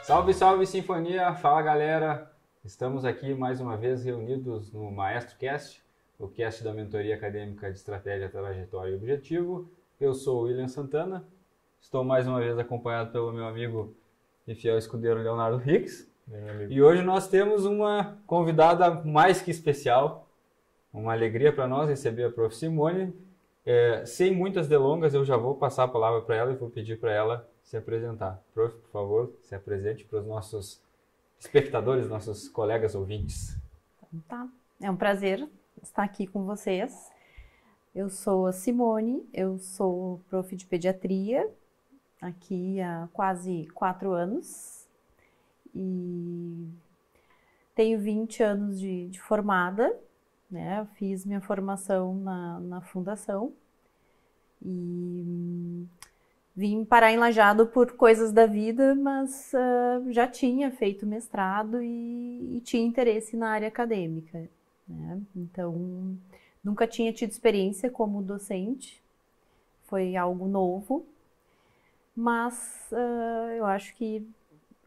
Salve, salve, Sinfonia! Fala, galera! Estamos aqui mais uma vez reunidos no Maestro Cast, o cast da Mentoria Acadêmica de Estratégia, Trajetória e Objetivo. Eu sou o William Santana, estou mais uma vez acompanhado pelo meu amigo e fiel escudeiro Leonardo Rix. E hoje nós temos uma convidada mais que especial, uma alegria para nós receber a Prof. Simone. Sem muitas delongas, eu já vou passar a palavra para ela e vou pedir para ela se apresentar. Prof, por favor, se apresente para os nossos espectadores, nossos colegas ouvintes. Tá. É um prazer estar aqui com vocês. Eu sou a Simone, eu sou prof de pediatria aqui há quase 4 anos e tenho 20 anos de formada, né? Eu fiz minha formação na fundação e vim parar em Lajeado por coisas da vida, mas já tinha feito mestrado e tinha interesse na área acadêmica, né? Então, nunca tinha tido experiência como docente, foi algo novo, mas eu acho que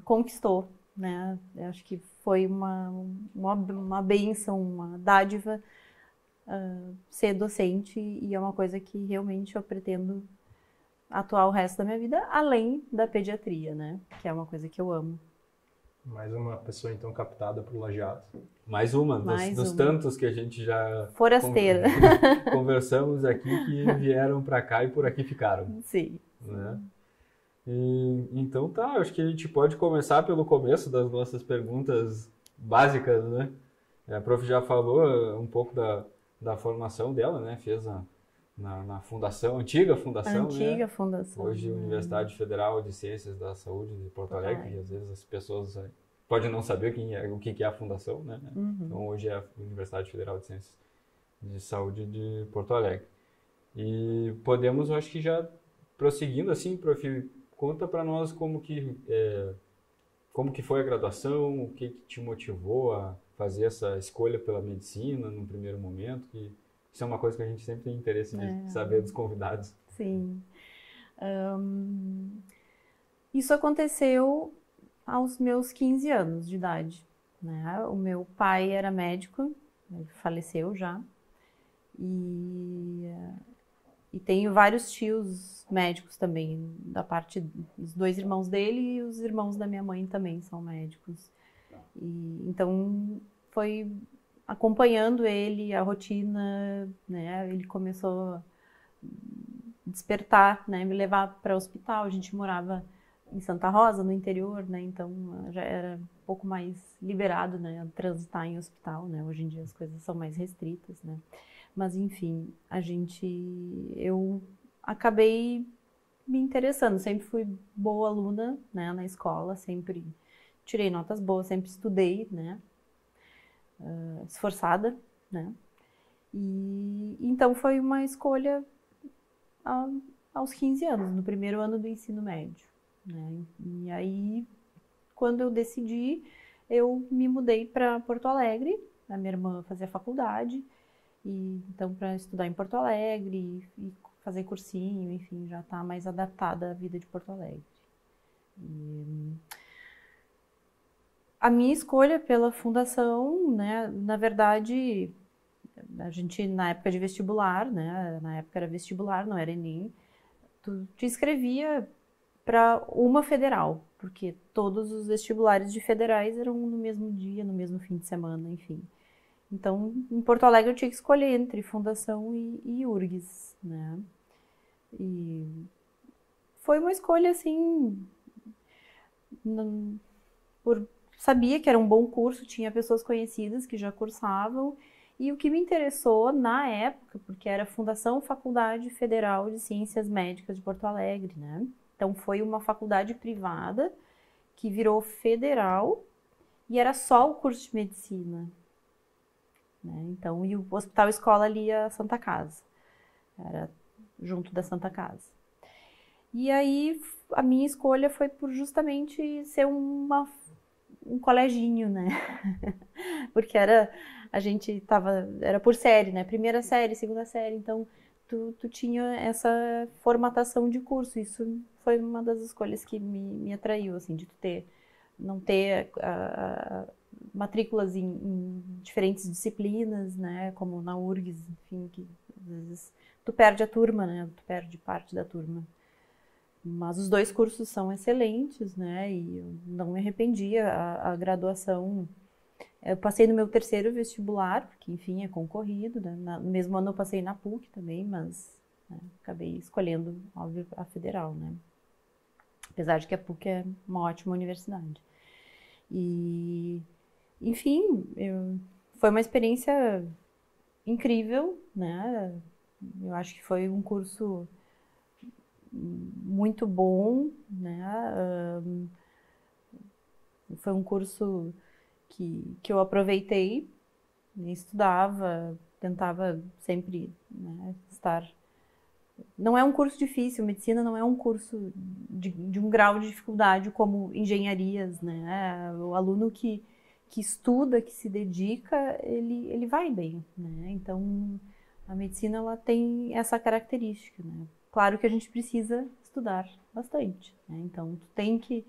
conquistou, né? Eu acho que foi uma bênção, uma dádiva ser docente e é uma coisa que realmente eu pretendo atuar o resto da minha vida, além da pediatria, né? Que é uma coisa que eu amo. Mais uma pessoa, então, captada por Lajeado. Mais uma dos tantos que a gente já forasteira conversamos aqui que vieram para cá e por aqui ficaram. Sim. Né? Então tá, acho que a gente pode começar pelo começo das nossas perguntas básicas, né? A prof já falou um pouco da formação dela, né? Fez na fundação, antiga fundação, né? Fundação. Hoje, Universidade Federal de Ciências da Saúde de Porto Alegre, e às vezes as pessoas podem não saber o que é a fundação, né? Uhum. Então, hoje é a Universidade Federal de Ciências de Saúde de Porto Alegre. E podemos, eu acho que já prosseguindo assim, prof, conta para nós como que foi a graduação, o que te motivou a fazer essa escolha pela medicina no primeiro momento, que isso é uma coisa que a gente sempre tem interesse de saber dos convidados. Sim. Isso aconteceu aos meus 15 anos de idade, né? O meu pai era médico, ele faleceu já, e tenho vários tios médicos também, da parte dos 2 irmãos dele e os irmãos da minha mãe também são médicos. E, então, foi acompanhando ele, a rotina, né? Ele começou a despertar, né? Me levar para o hospital. A gente morava em Santa Rosa, no interior, né? Então já era um pouco mais liberado, né? Transitar em hospital, né? Hoje em dia as coisas são mais restritas, né? Mas enfim, eu acabei me interessando. Sempre fui boa aluna, né? Na escola, sempre tirei notas boas, sempre estudei, né? Esforçada, né? E então foi uma escolha aos 15 anos, no primeiro ano do ensino médio, né? E aí, quando eu decidi, eu me mudei para Porto Alegre. A minha irmã fazia faculdade, e então para estudar em Porto Alegre e fazer cursinho, enfim, já está mais adaptada à vida de Porto Alegre. A minha escolha pela fundação, né, na verdade, a gente na época de vestibular, né, na época era vestibular, não era Enem, tu te inscrevia para uma federal, porque todos os vestibulares de federais eram no mesmo dia, no mesmo fim de semana, enfim. Então, em Porto Alegre eu tinha que escolher entre fundação e URGS, né, e foi uma escolha assim, sabia que era um bom curso, tinha pessoas conhecidas que já cursavam, e o que me interessou na época, porque era a Fundação Faculdade Federal de Ciências Médicas de Porto Alegre, né? Então foi uma faculdade privada que virou federal e era só o curso de medicina, né? Então, e o Hospital Escola ali a Santa Casa, era junto da Santa Casa. E aí a minha escolha foi por justamente ser um coleginho, né? Porque era por série, né? Primeira série, segunda série, então tu tinha essa formatação de curso. Isso foi uma das escolhas que me atraiu, assim, de tu ter não ter matrículas em diferentes disciplinas, né, como na URGS, enfim, que às vezes tu perde a turma, né, tu perde parte da turma. Mas os 2 cursos são excelentes, né, e eu não me arrependi. A graduação, eu passei no meu 3º vestibular, porque, enfim, é concorrido, né, no mesmo ano eu passei na PUC também, mas né, acabei escolhendo, óbvio, a federal, né, apesar de que a PUC é uma ótima universidade. E, enfim, foi uma experiência incrível, né, eu acho que foi um curso muito bom, né? Foi um curso que eu aproveitei, estudava, tentava sempre, né, estar. Não é um curso difícil, medicina não é um curso de um grau de dificuldade como engenharias, né? O aluno que estuda, que se dedica, ele vai bem, né? Então, a medicina ela tem essa característica, né? Claro que a gente precisa estudar bastante, né? Então, tu tem que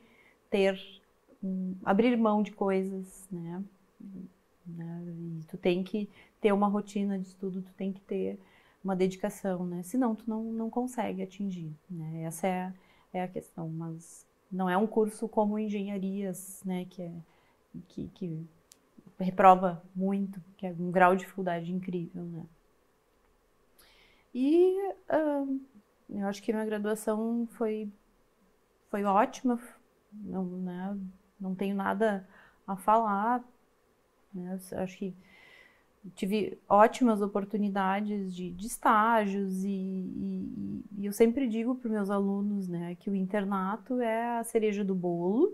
abrir mão de coisas, né? E tu tem que ter uma rotina de estudo, tu tem que ter uma dedicação, né? Senão tu não consegue atingir, né? Essa é a questão, mas não é um curso como engenharias, né? Que reprova muito, que é um grau de dificuldade incrível, né? E eu acho que minha graduação foi ótima, não tenho nada a falar, né? Eu acho que tive ótimas oportunidades de estágios e eu sempre digo para os meus alunos, né, que o internato é a cereja do bolo,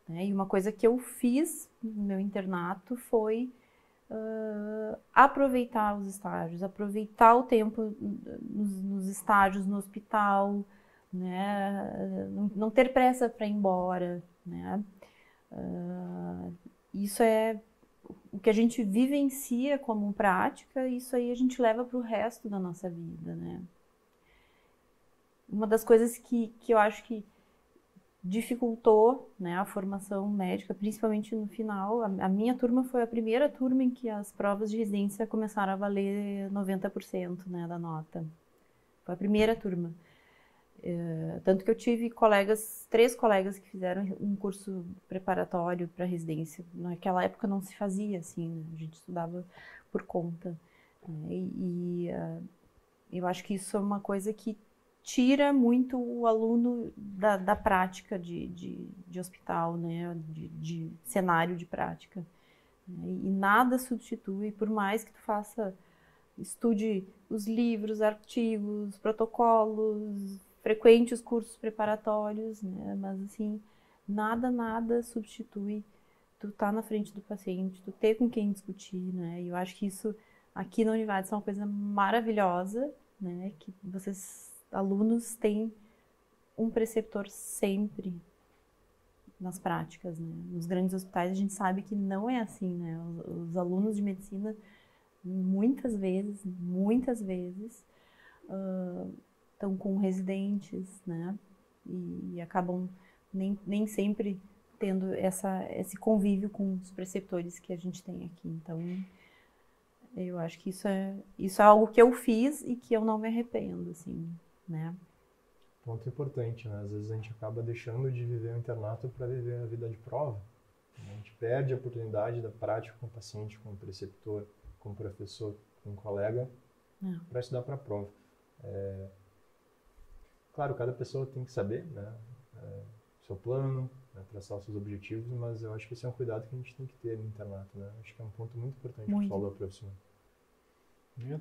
né, e uma coisa que eu fiz no meu internato foi aproveitar os estágios, aproveitar o tempo nos estágios no hospital, né, não ter pressa para ir embora, né, isso é o que a gente vivencia como prática, isso aí a gente leva para o resto da nossa vida, né? Uma das coisas que eu acho que dificultou, né, a formação médica, principalmente no final, a minha turma foi a primeira turma em que as provas de residência começaram a valer 90%, né, da nota. Foi a primeira turma. Tanto que eu tive 3 colegas que fizeram um curso preparatório para residência. Naquela época não se fazia assim, né? A gente estudava por conta, né? Eu acho que isso é uma coisa que tira muito o aluno da prática de hospital, né? De cenário de prática, né? E nada substitui, por mais que tu estude os livros, artigos, protocolos, frequente os cursos preparatórios, né? Mas assim, nada substitui tu tá na frente do paciente, tu ter com quem discutir, né? E eu acho que isso aqui na Univades é uma coisa maravilhosa, né? Que vocês, alunos, têm um preceptor sempre nas práticas, né? Nos grandes hospitais a gente sabe que não é assim, né? Os alunos de medicina muitas vezes estão com residentes, né? E acabam nem sempre tendo esse convívio com os preceptores que a gente tem aqui. Então, eu acho que isso é algo que eu fiz e que eu não me arrependo, assim, né? Ponto importante, né? Às vezes a gente acaba deixando de viver o internato para viver a vida de prova. A gente perde a oportunidade da prática com o paciente, com o preceptor, com o professor, com o colega, para estudar para a prova. Claro, cada pessoa tem que saber, né, o seu plano, né, traçar os seus objetivos, mas eu acho que esse é um cuidado que a gente tem que ter no internato, né? Acho que é um ponto muito importante que você falou, professor.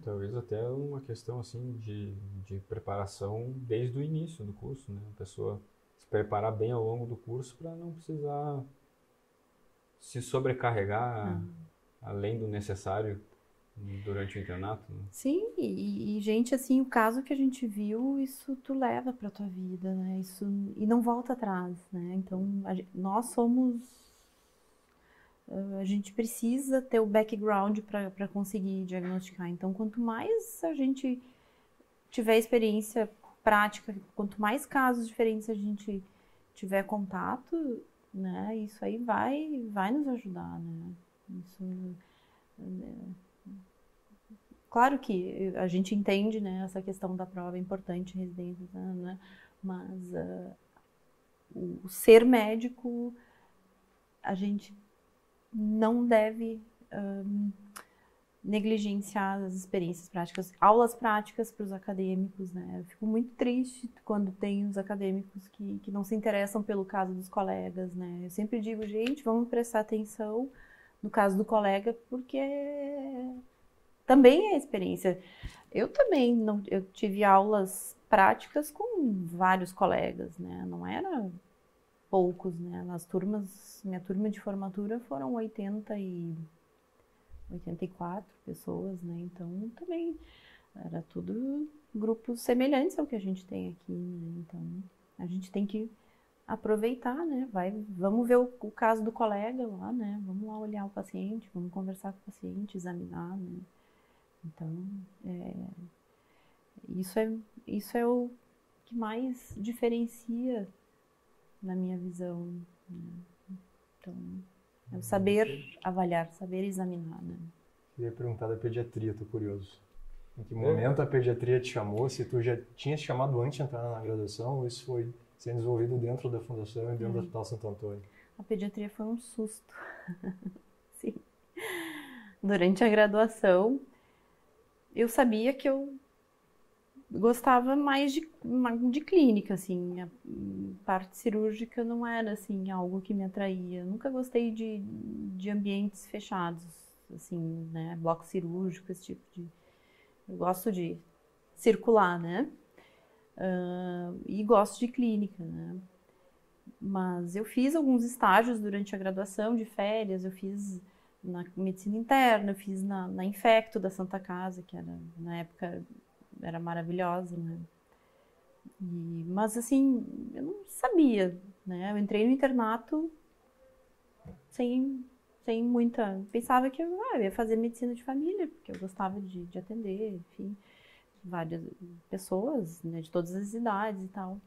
Talvez até uma questão assim de preparação desde o início do curso, né? A pessoa se preparar bem ao longo do curso para não precisar se sobrecarregar além do necessário durante o internato, né? Sim, e gente, assim, o caso que a gente viu, isso tu leva pra tua vida, né? Isso, e não volta atrás, né? Então, nós somos... A gente precisa ter o background para conseguir diagnosticar. Então, quanto mais a gente tiver experiência prática, quanto mais casos diferentes a gente tiver contato, né? Isso aí vai nos ajudar, né? Isso, claro que a gente entende, né, essa questão da prova é importante, residência, né? Mas o ser médico, a gente não deve negligenciar as experiências práticas, aulas práticas para os acadêmicos, né? Eu fico muito triste quando tem os acadêmicos que não se interessam pelo caso dos colegas, né? Eu sempre digo, gente, vamos prestar atenção no caso do colega, porque também é experiência. Eu também eu tive aulas práticas com vários colegas, né? Não era poucos, né? Nas turmas, minha turma de formatura foram 84 pessoas, né? Então também era tudo grupos semelhantes ao que a gente tem aqui, né? Então a gente tem que aproveitar, né? Vamos ver o caso do colega lá, né? Vamos lá olhar o paciente, vamos conversar com o paciente, examinar, né? Então isso é o que mais diferencia na minha visão, né? Então é o saber avaliar, saber examinar, né? Queria perguntar da pediatria, tô curioso. Em que momento a pediatria te chamou? Se tu já tinha se chamado antes de entrar na graduação ou isso foi sendo desenvolvido dentro da fundação e dentro do Hospital Santo Antônio? A pediatria foi um susto. Sim. Durante a graduação, eu sabia que eu gostava mais de clínica, assim. A parte cirúrgica não era, assim, algo que me atraía. Eu nunca gostei de ambientes fechados, assim, né? Bloco cirúrgico, esse tipo de... Eu gosto de circular, né? E gosto de clínica, né? Mas eu fiz alguns estágios durante a graduação, de férias, eu fiz na medicina interna, eu fiz na Infecto da Santa Casa, que era, na época, era maravilhosa, né? Mas assim, eu não sabia, né? Eu entrei no internato sem muita... Pensava que eu ia fazer medicina de família, porque eu gostava de atender, enfim, várias pessoas, né, de todas as idades e tal.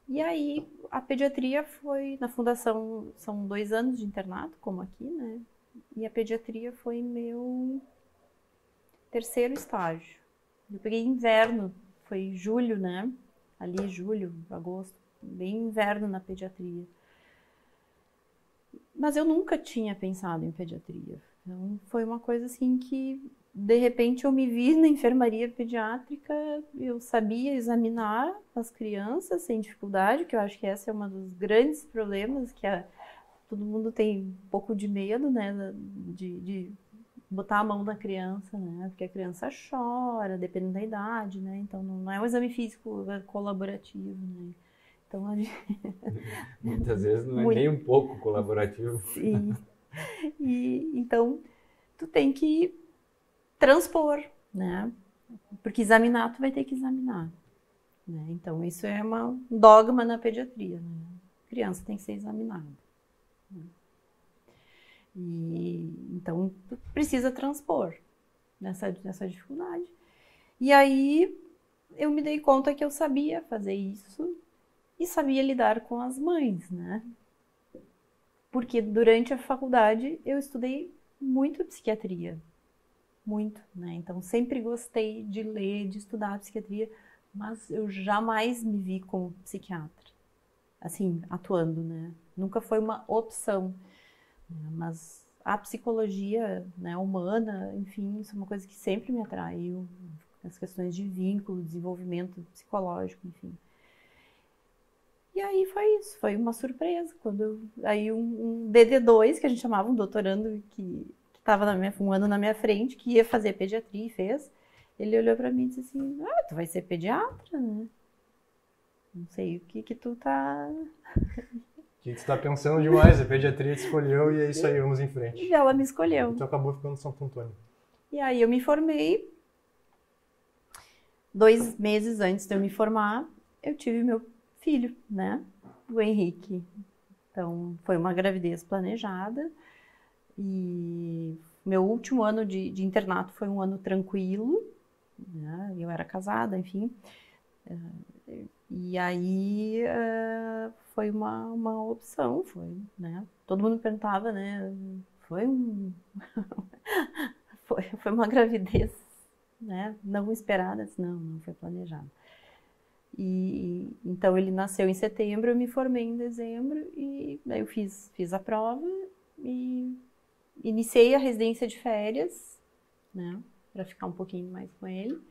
E aí, a pediatria foi, na fundação, são 2 anos de internato, como aqui, né? E a pediatria foi meu 3º estágio. Eu peguei inverno, foi julho, né? Ali, julho, agosto, bem inverno na pediatria. Mas eu nunca tinha pensado em pediatria. Então, foi uma coisa assim que, de repente, eu me vi na enfermaria pediátrica, eu sabia examinar as crianças sem dificuldade, que eu acho que esse é um dos grandes problemas, que todo mundo tem um pouco de medo, né, de botar a mão na criança, né, porque a criança chora, dependendo da idade, né, então não é um exame físico colaborativo, né. Então, muitas vezes não é nem um pouco colaborativo. Sim. Então, tu tem que transpor, né? Porque examinar, tu vai ter que examinar, né? Então, isso é um dogma na pediatria, né? A criança tem que ser examinada. Né? Então, tu precisa transpor nessa dificuldade. E aí, eu me dei conta que eu sabia fazer isso e sabia lidar com as mães, né? Porque durante a faculdade eu estudei muito psiquiatria, muito, né? Então sempre gostei de ler, de estudar psiquiatria, mas eu jamais me vi como psiquiatra, assim, atuando, né? Nunca foi uma opção, né? Mas a psicologia, né, humana, enfim, isso é uma coisa que sempre me atraiu, as questões de vínculo, desenvolvimento psicológico, enfim. E aí foi isso, foi uma surpresa. Aí um DD2, que a gente chamava, um doutorando que estava um ano na minha frente, que ia fazer pediatria e fez, ele olhou para mim e disse assim, tu vai ser pediatra, né? Não sei o que tu tá... O que tu tá pensando demais, a pediatria te escolheu e é isso aí, vamos em frente. E ela me escolheu. E tu acabou ficando em Santo Antônio. E aí eu me formei, 2 meses antes de eu me formar, eu tive meu filho, né, o Henrique. Então, foi uma gravidez planejada e meu último ano de internato foi um ano tranquilo, né, eu era casada, enfim. E aí foi uma opção, foi, né? Todo mundo perguntava, né? Foi foi uma gravidez, né? Não esperada, disse, não foi planejado. E então ele nasceu em setembro, eu me formei em dezembro e daí eu fiz a prova e iniciei a residência de férias, né? Para ficar um pouquinho mais com ele.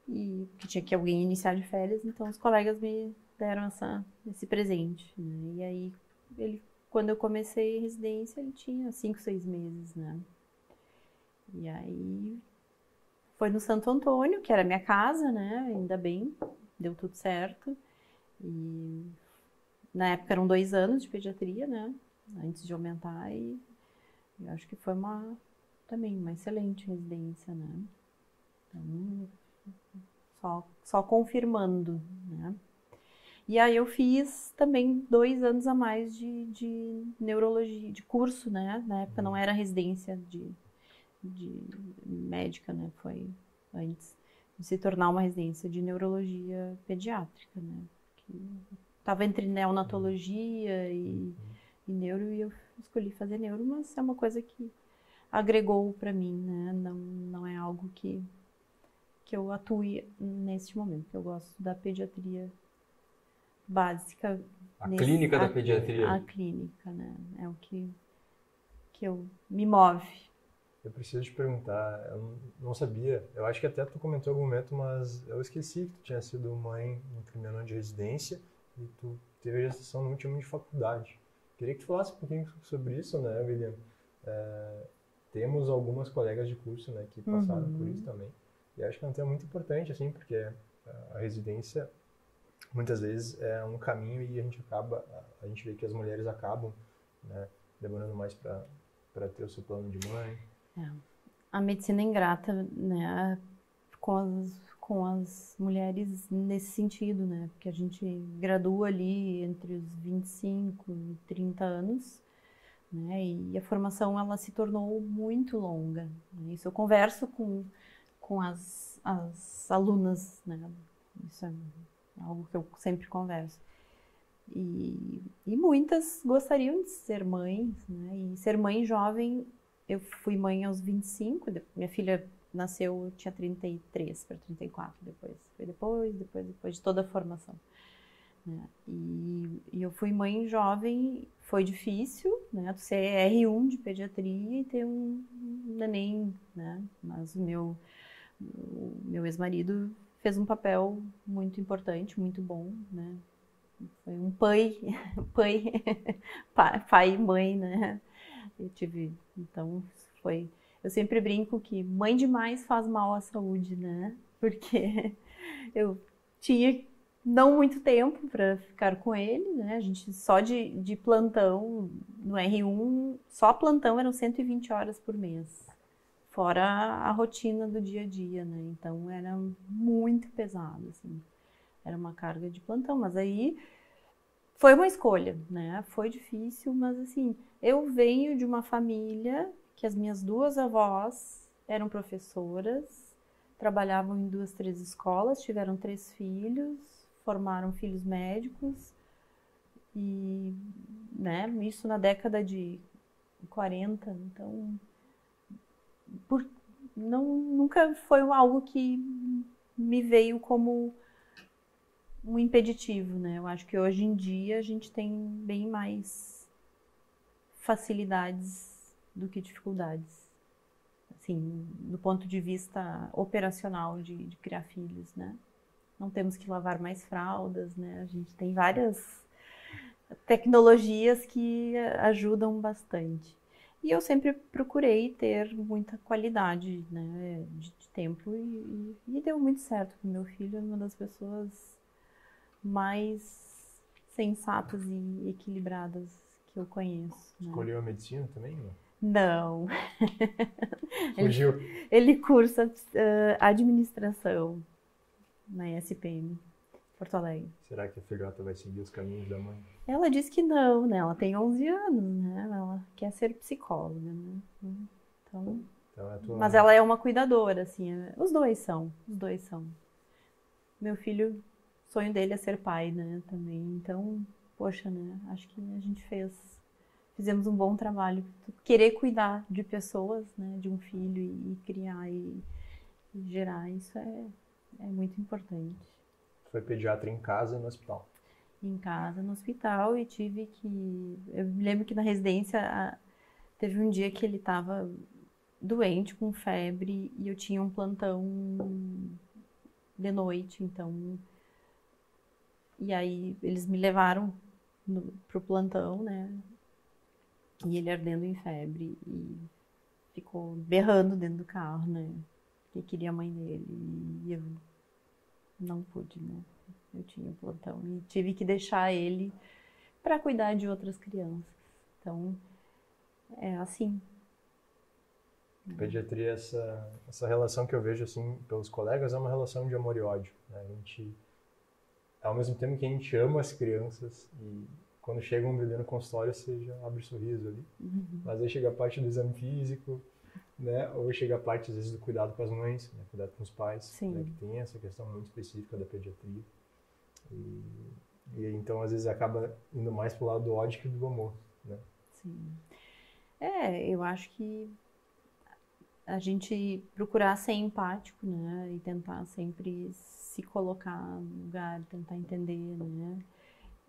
E que tinha que alguém iniciar de férias, então os colegas me deram esse presente, né? E aí, quando eu comecei a residência, ele tinha 5, 6 meses, né? E aí, foi no Santo Antônio, que era a minha casa, né? Ainda bem, deu tudo certo. E na época eram 2 anos de pediatria, né? Antes de aumentar, e eu acho que foi também uma excelente residência, né? Então, só confirmando, né? E aí eu fiz também 2 anos a mais de neurologia, de curso, né? Na época não era residência de médica, né? Foi antes de se tornar uma residência de neurologia pediátrica, né? Que tava entre neonatologia e neuro, e eu escolhi fazer neuro, mas é uma coisa que agregou para mim, né? Não é algo que eu atue neste momento. Eu gosto da pediatria básica. A clínica da pediatria. A clínica, né? É o que me move. Eu preciso te perguntar, eu não sabia, eu acho que até tu comentou em algum momento, mas eu esqueci que tu tinha sido mãe no primeiro ano de residência e tu teve a gestação no último ano de faculdade. Queria que tu falasse um pouquinho sobre isso, né, William? Temos algumas colegas de curso, né, que passaram por isso também. E acho que é um tema muito importante, assim, porque a residência muitas vezes é um caminho e a gente vê que as mulheres acabam, né, demorando mais para ter o seu plano de mãe. A medicina é ingrata, né, com as mulheres nesse sentido, né, porque a gente gradua ali entre os 25 e 30 anos, né, e a formação ela se tornou muito longa. Né? Isso eu converso com as alunas, né, isso é algo que eu sempre converso. E muitas gostariam de ser mães, né, e ser mãe jovem. Eu fui mãe aos 25, minha filha nasceu, eu tinha 33 para 34 depois. Foi depois de toda a formação. Né? E eu fui mãe jovem, foi difícil, né? Ser R1 de pediatria e ter um neném, né? Mas o meu ex-marido fez um papel muito importante, muito bom, né? Foi um pai e mãe, né? Então eu sempre brinco que mãe demais faz mal à saúde, né? Porque eu tinha não muito tempo para ficar com ele, né? A gente só de plantão no R1, só plantão eram 120 horas por mês, fora a rotina do dia a dia, né? Então era muito pesado, assim. Era uma carga de plantão, mas aí foi uma escolha, né? Foi difícil, mas assim, eu venho de uma família que as minhas 2 avós eram professoras, trabalhavam em 2, 3 escolas, tiveram 3 filhos, formaram filhos médicos e, né, isso na década de 40, então nunca foi algo que me veio como um impeditivo, né? Eu acho que hoje em dia a gente tem bem mais facilidades do que dificuldades, assim, do ponto de vista operacional de criar filhos, né? Não temos que lavar mais fraldas, né? A gente tem várias tecnologias que ajudam bastante. E eu sempre procurei ter muita qualidade, né, de tempo e deu muito certo. O meu filho é uma das pessoas mais sensatas e equilibradas que eu conheço. Escolheu a medicina também? Não. Fugiu. Ele cursa administração na ESPM, Porto Alegre. Será que a filhota vai seguir os caminhos da mãe? Ela disse que não, né? Ela tem 11 anos, né? Ela quer ser psicóloga, né? Então mas ela é uma cuidadora, assim. Os dois são. Meu filho, o sonho dele é ser pai, né? Também. Então, poxa, né? Acho que a gente fizemos um bom trabalho. Querer cuidar de pessoas, né? De um filho e criar e gerar, isso é muito importante. Foi pediatra em casa e no hospital? Em casa, no hospital, e eu me lembro que na residência teve um dia que ele estava doente, com febre, e eu tinha um plantão de noite, então... E aí eles me levaram pro plantão, né? E ele ardendo em febre e ficou berrando dentro do carro, né? Que queria a mãe dele. E eu não pude, né? Eu tinha um plantão e tive que deixar ele para cuidar de outras crianças. Então, é assim. Pediatria, essa relação que eu vejo assim pelos colegas é uma relação de amor e ódio, né? A gente, ao mesmo tempo que a gente ama as crianças e quando chega um bebê no consultório você já abre o sorriso ali, mas aí chega a parte do exame físico, né? Ou chega a parte às vezes do cuidado com as mães, né? Cuidado com os pais, né? Que tem essa questão muito específica da pediatria e então às vezes acaba indo mais pro lado do ódio que do amor, né? Sim. Eu acho que a gente procurar ser empático, né, e tentar sempre se colocar no lugar, tentar entender, né,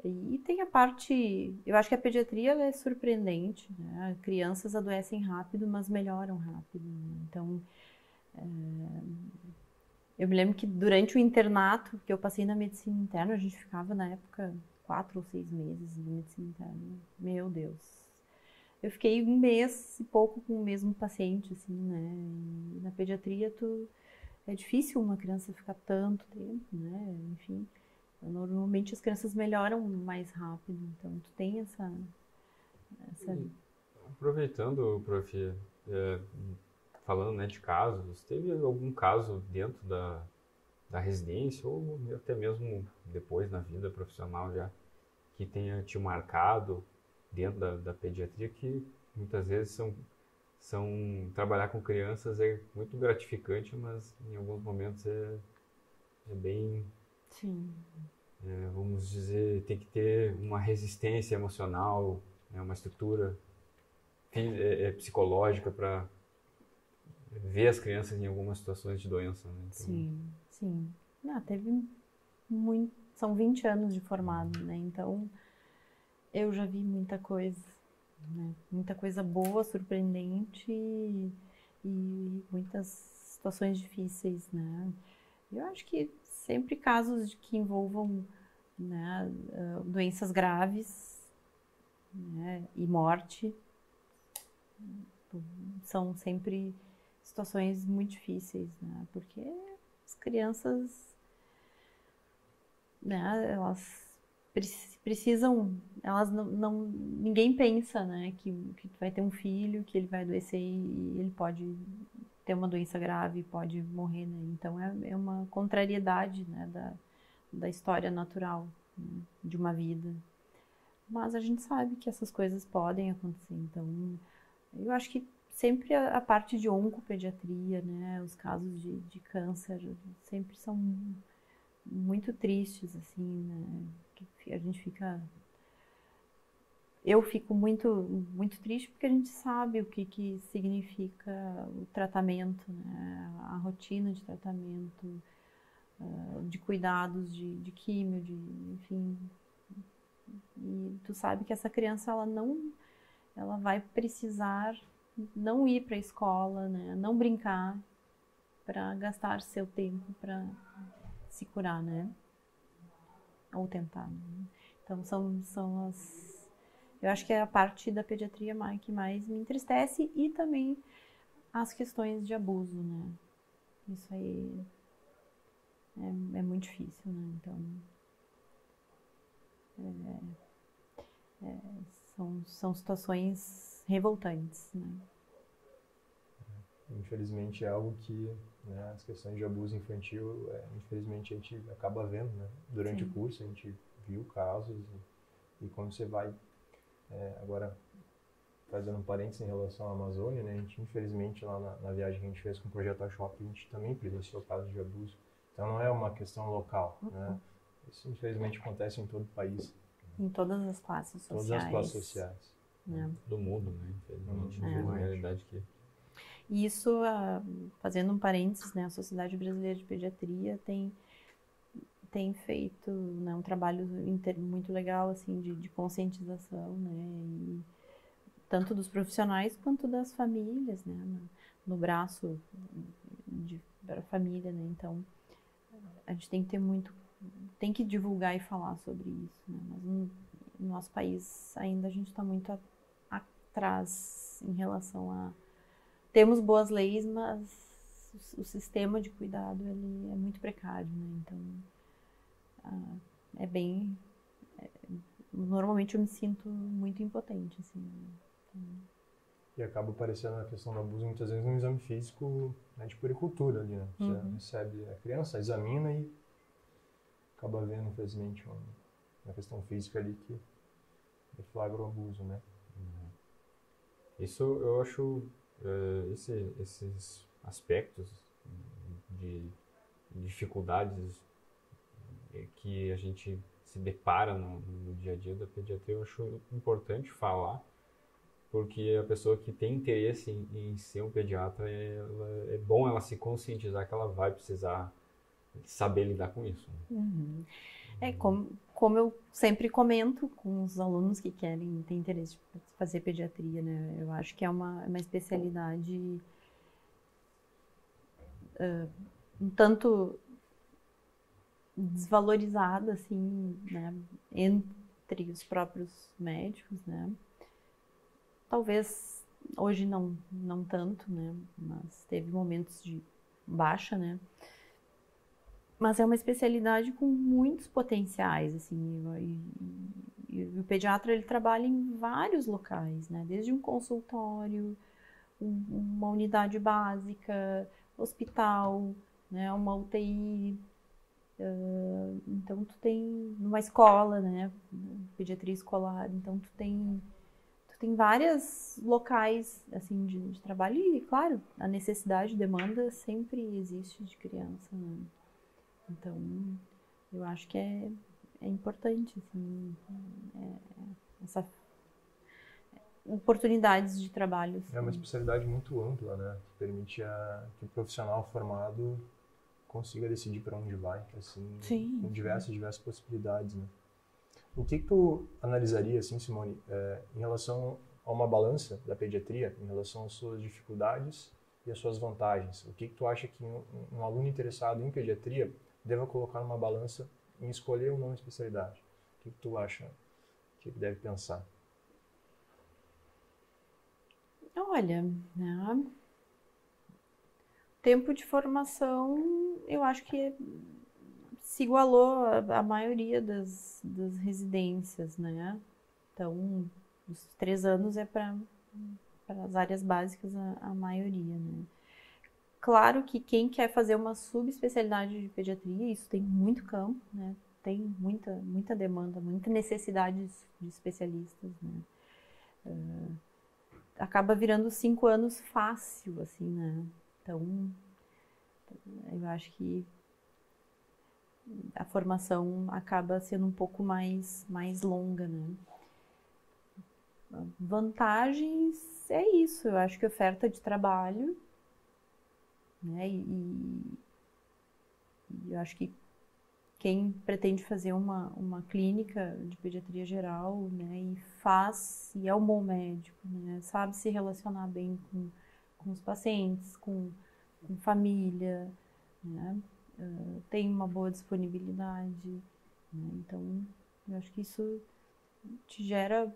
e tem a parte, eu acho que a pediatria ela é surpreendente, né, crianças adoecem rápido, mas melhoram rápido, né? Então, eu me lembro que durante o internato que eu passei na medicina interna, a gente ficava na época 4 ou 6 meses na medicina interna, meu Deus. Eu fiquei 1 mês e pouco com o mesmo paciente, assim, né? E na pediatria é difícil uma criança ficar tanto tempo, né? Enfim, normalmente as crianças melhoram mais rápido, então tu tem essa... Aproveitando, prof, falando, né, de casos, teve algum caso dentro da residência ou até mesmo depois na vida profissional já que tenha te marcado dentro da pediatria, que muitas vezes trabalhar com crianças é muito gratificante, mas em alguns momentos é bem, Sim. vamos dizer, tem que ter uma resistência emocional, né, uma estrutura psicológica para ver as crianças em algumas situações de doença, né? Então... Sim. Teve muito, são 20 anos de formado, né? Então eu já vi muita coisa, né? Muita coisa boa, surpreendente e muitas situações difíceis, né? Eu acho que sempre casos que envolvam, né, doenças graves, né, e morte são sempre situações muito difíceis, né? Porque as crianças, né, elas precisam, elas ninguém pensa, né, que vai ter um filho, que ele vai adoecer e ele pode ter uma doença grave, pode morrer, né? Então é uma contrariedade, né, da história natural, né, de uma vida. Mas a gente sabe que essas coisas podem acontecer, então eu acho que sempre a parte de oncopediatria, né, os casos de câncer sempre são muito tristes, assim, né, que a gente fica... Eu fico muito triste porque a gente sabe o que significa o tratamento, né, a rotina de tratamento, de cuidados, de químio, enfim. E tu sabe que essa criança, ela vai precisar não ir para a escola, né, não brincar, para gastar seu tempo para se curar, né? Ou tentar, né? Então são as... Eu acho que é a parte da pediatria que mais me entristece e também as questões de abuso, né? Isso aí é muito difícil, né? Então, são situações revoltantes, né? Infelizmente é algo que, né, as questões de abuso infantil, infelizmente a gente acaba vendo, né? Durante o curso a gente viu casos e quando você vai, agora fazendo um parênteses em relação à Amazônia, né? A gente infelizmente lá na viagem que a gente fez com o Projeto Shop, a gente também presenciou casos de abuso. Então não é uma questão local, né? Isso infelizmente acontece em todo o país. Em todas as classes sociais. Todas as classes sociais. Né? Do mundo, né? Infelizmente, É. uma realidade que... E isso, fazendo um parênteses, né, a Sociedade Brasileira de Pediatria tem feito, né, um trabalho muito legal assim de conscientização, né, e tanto dos profissionais quanto das famílias, né, no braço para a família, né. Então a gente tem que tem que divulgar e falar sobre isso, né, mas no nosso país ainda a gente está muito atrás em relação a... Temos boas leis, mas o sistema de cuidado ele é muito precário, né? Então normalmente eu me sinto muito impotente, assim. Então... E acaba aparecendo a questão do abuso muitas vezes no exame físico, né, de puericultura ali, né? Você recebe a criança, examina e acaba vendo, infelizmente, uma questão física ali que deflagra o abuso, né? Isso eu acho, esses aspectos de dificuldades que a gente se depara no dia a dia da pediatria, eu acho importante falar, porque a pessoa que tem interesse em ser um pediatra, é bom ela se conscientizar que ela vai precisar saber lidar com isso. Como eu sempre comento com os alunos que têm interesse de fazer pediatria, né? Eu acho que é uma especialidade um tanto desvalorizada, assim, né, entre os próprios médicos, né. Talvez hoje não tanto, né, mas teve momentos de baixa, né. Mas é uma especialidade com muitos potenciais, assim, e o pediatra ele trabalha em vários locais, né, desde um consultório, uma unidade básica, hospital, né, uma UTI, então tu tem uma escola, né, pediatria escolar, então tu tem vários locais assim de trabalho e, claro, a necessidade, demanda sempre existe de criança, né? Então eu acho que é importante, assim, essa oportunidades de trabalho. Assim. É uma especialidade muito ampla, né, que permite que o profissional formado consiga decidir para onde vai, assim, Sim. com diversas possibilidades, né. O que tu analisaria, assim, Simone, em relação a uma balança da pediatria, em relação às suas dificuldades e às suas vantagens? O que tu acha que um aluno interessado em pediatria deva colocar numa balança em escolher ou não especialidade? O que tu acha que ele deve pensar? Olha, né, tempo de formação, eu acho que se igualou a maioria das residências, né? Então, os 3 anos é para as áreas básicas a maioria, né? Claro que quem quer fazer uma subespecialidade de pediatria, isso tem muito campo, né? Tem muita demanda, muita necessidade de especialistas, né? Acaba virando 5 anos fácil, assim, né? Então, eu acho que a formação acaba sendo um pouco mais longa, né? Vantagens é isso, eu acho que oferta de trabalho, né? E eu acho que quem pretende fazer uma clínica de pediatria geral, né, e é um bom médico, né, sabe se relacionar bem com os pacientes, com família, né, tem uma boa disponibilidade, né, então eu acho que isso te gera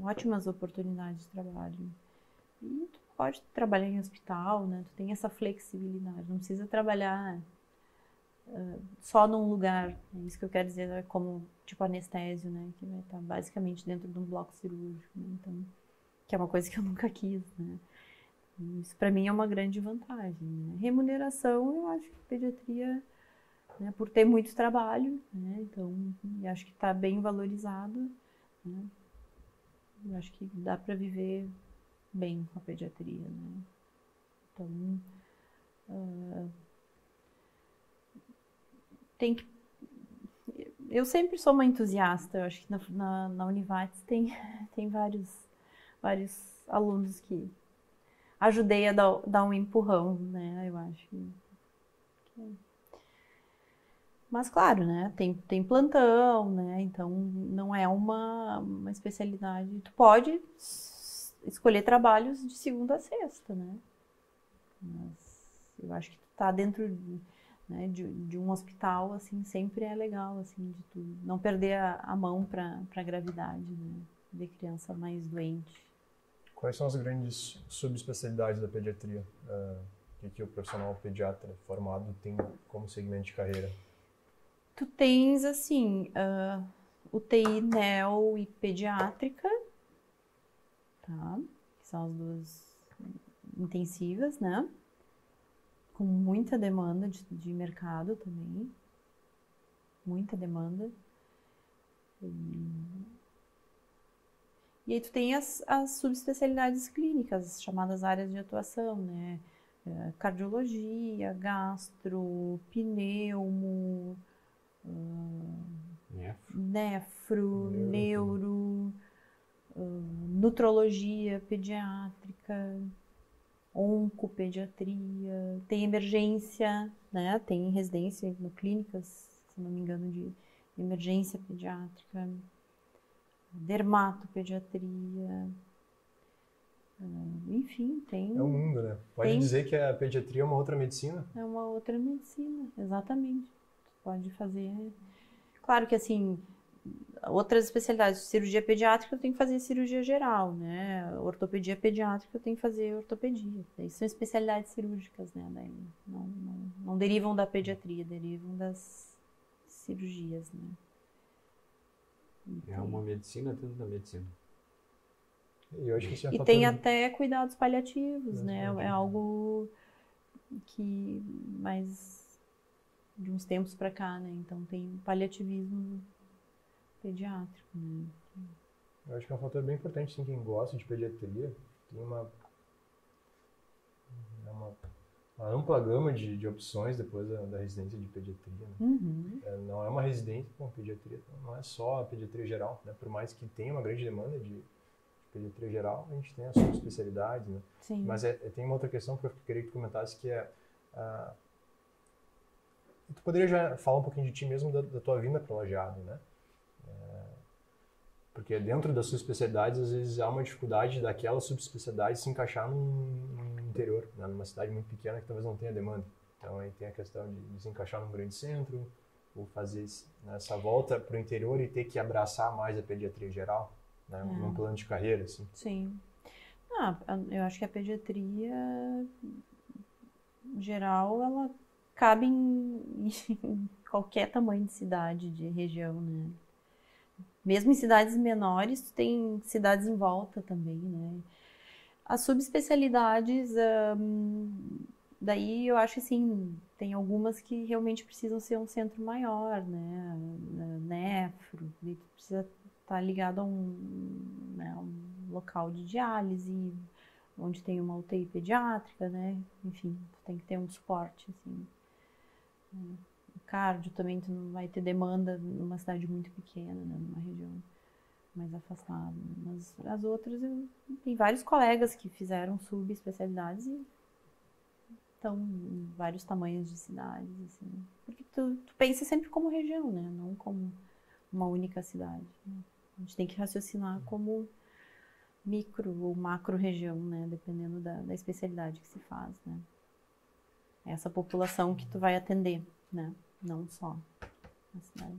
ótimas oportunidades de trabalho. E tu pode trabalhar em hospital, né, tu tem essa flexibilidade, não precisa trabalhar só num lugar, é isso que eu quero dizer, é como tipo anestésio, né, que vai estar basicamente dentro de um bloco cirúrgico, né, então, que é uma coisa que eu nunca quis, né. Isso para mim é uma grande vantagem, né. Remuneração, eu acho que pediatria, né, por ter muito trabalho, né, então, eu acho que está bem valorizado, né, eu acho que dá para viver bem com a pediatria, né, então, eu sempre sou uma entusiasta. Eu acho que na Univates tem vários alunos que ajudei a dar um empurrão, né? Eu acho que... Mas claro, né? Tem plantão, né? Então não é uma especialidade. Tu pode escolher trabalhos de segunda a sexta, né? Mas eu acho que tu tá dentro, né, de um hospital, assim, sempre é legal, assim, de tu não perder a mão para gravidade, né? De criança mais doente. Quais são as grandes subespecialidades da pediatria que o profissional pediatra formado tem como segmento de carreira? Tu tens, assim, UTI, neo e pediátrica, tá? Que são as duas intensivas, né? Com muita demanda de mercado também. Muita demanda. E aí tu tem as subespecialidades clínicas, as chamadas áreas de atuação, né? Cardiologia, gastro, pneumo, nefro, neuro, nutrologia pediátrica, oncopediatria, tem emergência, né? Tem residência no clínicas, se não me engano, de emergência pediátrica, dermatopediatria, enfim, tem... É um mundo, né? Pode dizer que a pediatria é uma outra medicina? É uma outra medicina, exatamente. Tu pode fazer... Claro que, assim, outras especialidades, cirurgia pediátrica, eu tenho que fazer cirurgia geral, né? Ortopedia pediátrica, eu tenho que fazer ortopedia. Daí são especialidades cirúrgicas, né? Daí não derivam da pediatria, derivam das cirurgias, né? É uma medicina dentro da medicina. Eu acho que isso é um E fator... tem até cuidados paliativos, né? É algo que mais de uns tempos para cá, né? Então tem paliativismo pediátrico, né? Eu acho que é um fator bem importante, sim, quem gosta de pediatria. Tem uma ampla gama de opções depois da residência de pediatria. Né? Uhum. Não é uma residência com pediatria, não é só a pediatria geral, né? Por mais que tenha uma grande demanda de pediatria geral, a gente tem as suas especialidades, né? Sim. Mas tem uma outra questão que eu queria que tu comentasse, que é... tu poderia já falar um pouquinho de ti mesmo, da tua vinda para o Lajeado, né? Porque dentro das suas especialidades, às vezes há uma dificuldade daquela subespecialidade se encaixar num interior, né? Numa cidade muito pequena que talvez não tenha demanda. Então aí tem a questão de se encaixar num grande centro, ou fazer essa volta para o interior e ter que abraçar mais a pediatria geral, né? Num plano de carreira, assim. Sim. Eu acho que a pediatria geral, ela cabe em qualquer tamanho de cidade, de região, né? Mesmo em cidades menores, tu tem cidades em volta também, né? As subespecialidades, daí eu acho que assim, tem algumas que realmente precisam ser um centro maior, né? Nefro, tu precisa estar ligado a um local de diálise, onde tem uma UTI pediátrica, né? Enfim, tu tem que ter um suporte, assim. Cardio também, tu não vai ter demanda numa cidade muito pequena, né? Numa região mais afastada. Mas as outras, tem vários colegas que fizeram subespecialidades e estão em vários tamanhos de cidades, assim. Porque tu pensa sempre como região, né? Não como uma única cidade. Né? A gente tem que raciocinar como micro ou macro região, né? Dependendo da especialidade que se faz, né? É essa população que tu vai atender, né? Não só na cidade.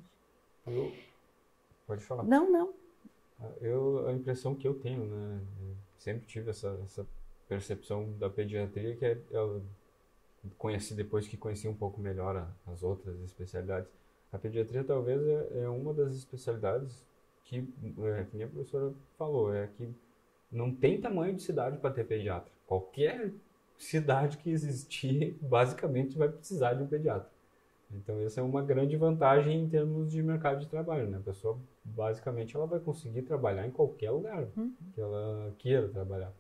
Pode falar. Não. A impressão que eu tenho, né? Eu sempre tive essa percepção da pediatria que eu conheci depois que conheci um pouco melhor as outras especialidades. A pediatria talvez é uma das especialidades que a professora falou, que não tem tamanho de cidade para ter pediatra. Qualquer cidade que existir, basicamente vai precisar de um pediatra. Então essa é uma grande vantagem em termos de mercado de trabalho, né? A pessoa, basicamente, ela vai conseguir trabalhar em qualquer lugar que ela queira trabalhar.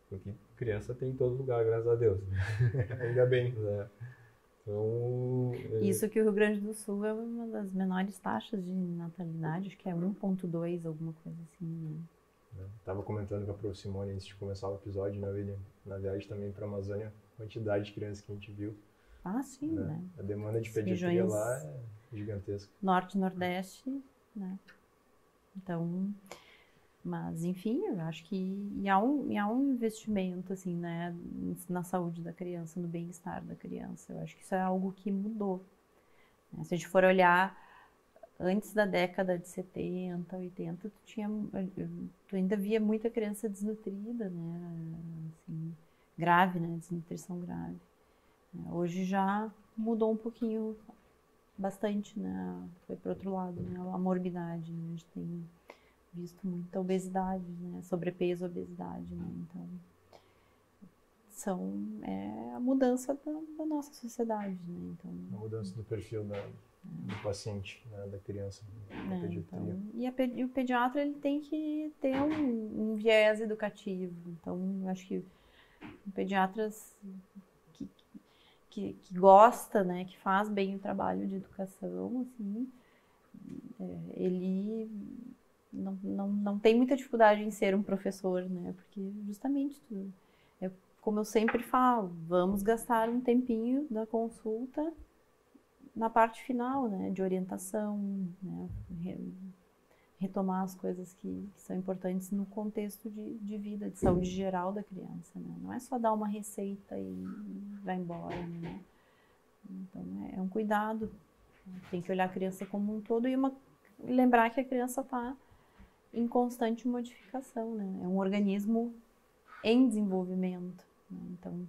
Porque criança tem em todo lugar, graças a Deus. Ainda bem. Então, Isso que o Rio Grande do Sul é uma das menores taxas de natalidade, acho que é 1,2, alguma coisa assim, né? Tava comentando com a Prof. Simone antes de começar o episódio, né, William? Na viagem também para a Amazônia, a quantidade de crianças que a gente viu. Ah, sim, né? A demanda de As pediatria regiões lá é gigantesca. Norte e Nordeste, né? Então, mas enfim, eu acho que e há um investimento, assim, né, na saúde da criança, no bem-estar da criança. Eu acho que isso é algo que mudou, né? Se a gente for olhar antes da década de 70, 80, tu ainda via muita criança desnutrida, né? Assim, grave, né? Desnutrição grave. Hoje já mudou um pouquinho, bastante, né? Foi para outro lado, né? A morbidade, né? A gente tem visto muita obesidade, né? Sobrepeso, obesidade, né? Então, é a mudança da nossa sociedade, né? Então, A mudança do perfil do paciente, né, da criança, da pediatria. Então, e o pediatra ele tem que ter um viés educativo. Então, eu acho que o pediatra que gosta, né, que faz bem o trabalho de educação, assim, ele não tem muita dificuldade em ser um professor, né? Porque justamente como eu sempre falo, vamos gastar um tempinho da consulta na parte final, né? De orientação, né? Retomar as coisas que são importantes no contexto de vida, de saúde geral da criança, né? Não é só dar uma receita e vai embora, né? Então é um cuidado, tem que olhar a criança como um todo e lembrar que a criança está em constante modificação, né? É um organismo em desenvolvimento, né? Então,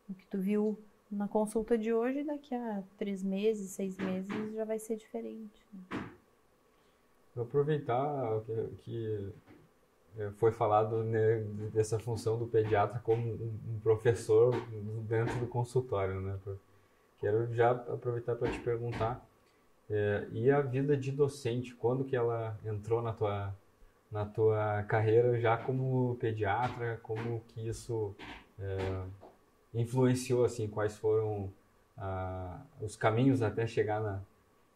o que tu viu na consulta de hoje, daqui a 3 meses, 6 meses, já vai ser diferente, né? Vou aproveitar que foi falado, né, dessa função do pediatra como um professor dentro do consultório, né? Quero já aproveitar para te perguntar, e a vida de docente, quando que ela entrou na tua carreira já como pediatra, como que isso influenciou, assim, quais foram os caminhos até chegar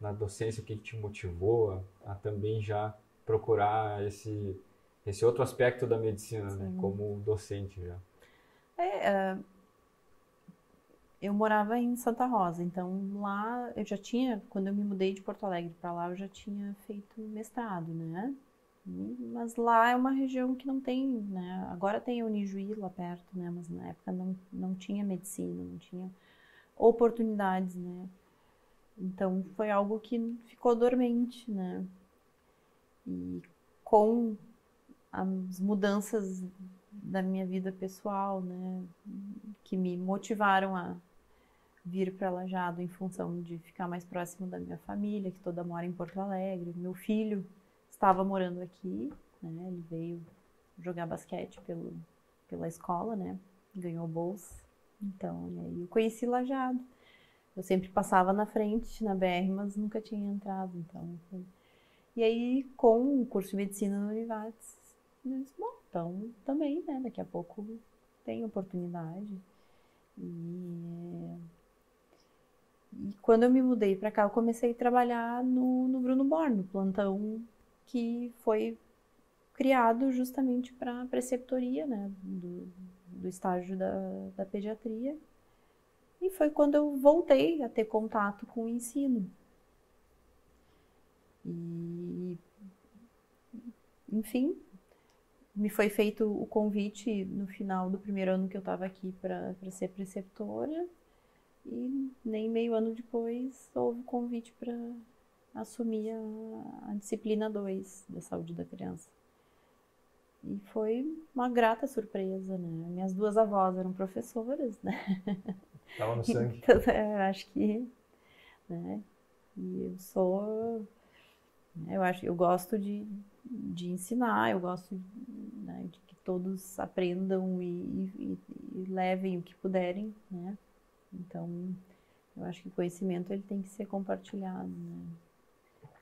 na docência, o que te motivou a também já procurar esse outro aspecto da medicina, né, como docente já? Eu morava em Santa Rosa, então lá eu já tinha, quando eu me mudei de Porto Alegre para lá, eu já tinha feito mestrado, né? Mas lá é uma região que não tem, né? Agora tem a Unijuí lá perto, né? Mas na época não tinha medicina, não tinha oportunidades, né? Então foi algo que ficou dormente, né? E com as mudanças da minha vida pessoal, né? Que me motivaram a vir para Lajeado em função de ficar mais próximo da minha família, que toda mora em Porto Alegre. Meu filho estava morando aqui, né? Ele veio jogar basquete pela escola, né? Ganhou bolsa. Então, e aí eu conheci Lajeado. Eu sempre passava na frente, na BR, mas nunca tinha entrado. Então, E aí, com o curso de medicina na Univates, eu disse, bom, então também, né? Daqui a pouco tem oportunidade. E quando eu me mudei para cá, eu comecei a trabalhar no Bruno Born, no plantão que foi criado justamente para a preceptoria, né, do estágio da pediatria. E foi quando eu voltei a ter contato com o ensino. E, enfim, me foi feito o convite no final do primeiro ano que eu estava aqui para ser preceptora. E nem meio ano depois houve o convite para assumir a disciplina 2 da saúde da criança. E foi uma grata surpresa, né? Minhas duas avós eram professoras, né? Tava no sangue. Então, eu acho que, né? E eu gosto de ensinar, eu gosto, né, de que todos aprendam e levem o que puderem, né? Então, eu acho que o conhecimento ele tem que ser compartilhado, né?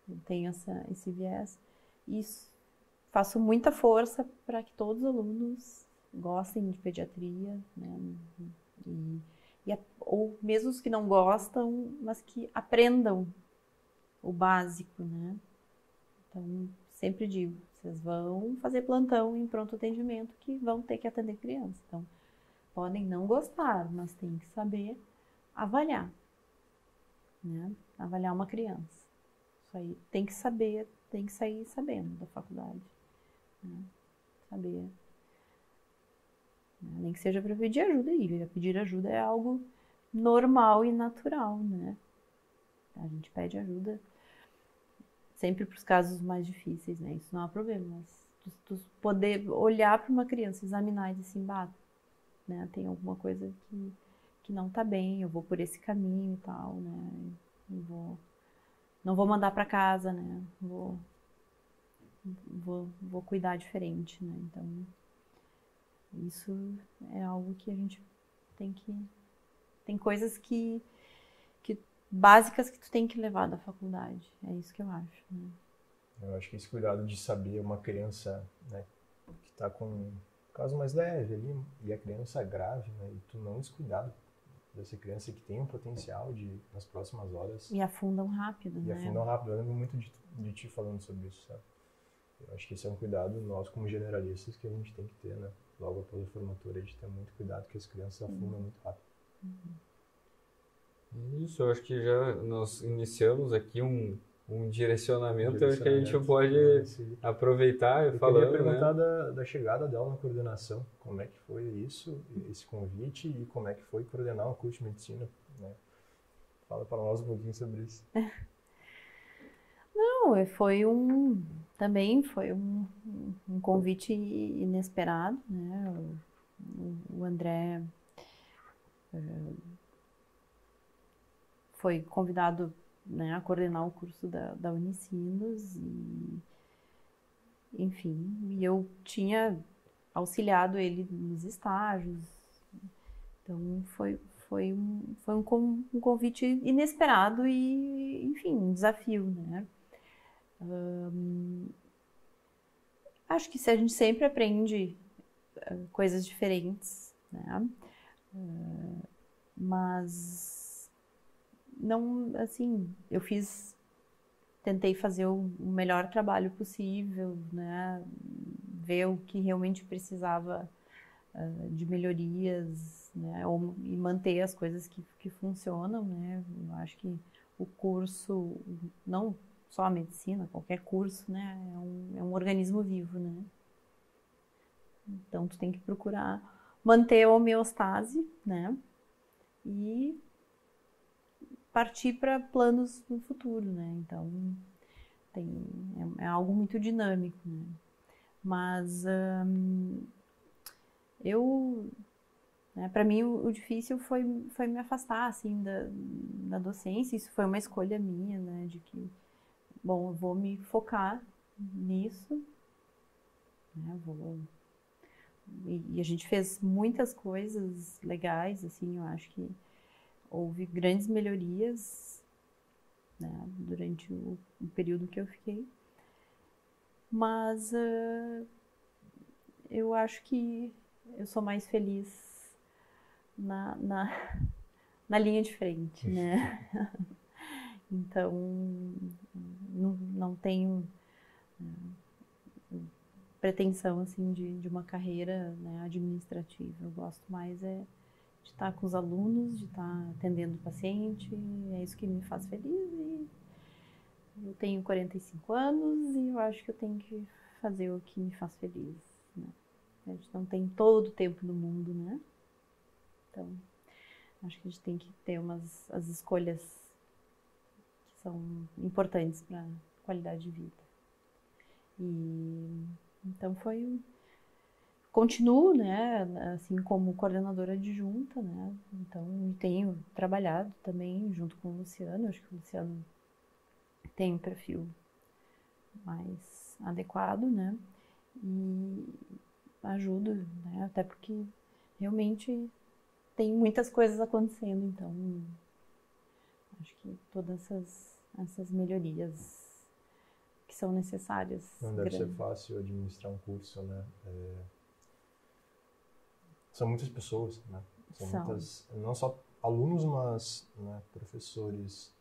Eu tenho esse viés e faço muita força para que todos os alunos gostem de pediatria, né? ou mesmo os que não gostam, mas que aprendam o básico, né? Então, sempre digo, vocês vão fazer plantão em pronto atendimento que vão ter que atender criança. Então, podem não gostar, mas tem que saber avaliar, né? Avaliar uma criança. Isso aí tem que saber, tem que sair sabendo da faculdade, né? Saber, né? Nem que seja para pedir ajuda aí. Pedir ajuda é algo normal e natural, né? A gente pede ajuda sempre para os casos mais difíceis, né? Isso não há problema, mas tu poder olhar para uma criança, examinar e dizer assim, né? Tem alguma coisa que não tá bem, eu vou por esse caminho e tal, né? Não vou mandar para casa, né? Vou cuidar diferente, né? Então, isso é algo que a gente tem coisas básicas que tu tem que levar da faculdade. É isso que eu acho, né? Eu acho que esse cuidado de saber uma criança, né, que está com um caso mais leve ali, e a criança grave, né, e tu não descuidar dessa criança que tem um potencial de, nas próximas horas... E afundam rápido, né? E afundam rápido. Eu lembro muito de ti falando sobre isso, sabe? Eu acho que esse é um cuidado nós, como generalistas, que a gente tem que ter, né? Logo após a formatura, a gente tem muito cuidado, que as crianças afundam muito rápido. Isso, eu acho que já nós iniciamos aqui um direcionamento, eu acho que a gente pode aproveitar e falando, Eu queria perguntar, né? da chegada dela na coordenação, como é que foi isso, esse convite, e como é que foi coordenar um curso de medicina, né? Fala para nós um pouquinho sobre isso. Não, também foi um convite inesperado, né? O André foi convidado, né, a coordenar o curso da Unicinos e, enfim, e eu tinha auxiliado ele nos estágios. Então foi um convite inesperado e, enfim, um desafio, né? Acho que a gente sempre aprende coisas diferentes, né? Mas não, assim, tentei fazer o melhor trabalho possível, né? Ver o que realmente precisava de melhorias, né? E manter as coisas que funcionam, né? Eu acho que o curso, não só a medicina, qualquer curso, né? É um organismo vivo, né? Então, tu tem que procurar manter a homeostase, né? E partir para planos no futuro, né? Então, é algo muito dinâmico, né? Mas né, para mim o difícil foi me afastar, assim, da docência. Isso foi uma escolha minha, né? De que, bom, eu vou me focar nisso, né? E a gente fez muitas coisas legais, assim, eu acho que houve grandes melhorias, né, durante o período que eu fiquei. Mas eu acho que eu sou mais feliz na linha de frente, né? Então, não tenho pretensão, assim, de uma carreira, né, administrativa. Eu gosto mais de estar com os alunos, de estar atendendo o paciente, é isso que me faz feliz. E eu tenho 45 anos e eu acho que eu tenho que fazer o que me faz feliz, né? A gente não tem todo o tempo do mundo, né? Então, acho que a gente tem que ter as escolhas que são importantes para a qualidade de vida. E então continuo, né, assim, como coordenadora adjunta, né? Então, tenho trabalhado também junto com o Luciano. Acho que o Luciano tem um perfil mais adequado, né? E ajudo, né? Até porque realmente tem muitas coisas acontecendo, então acho que todas essas melhorias que são necessárias. Não deve ser fácil administrar um curso, né? São muitas pessoas, né? São muitas, não só alunos, mas, né, professores,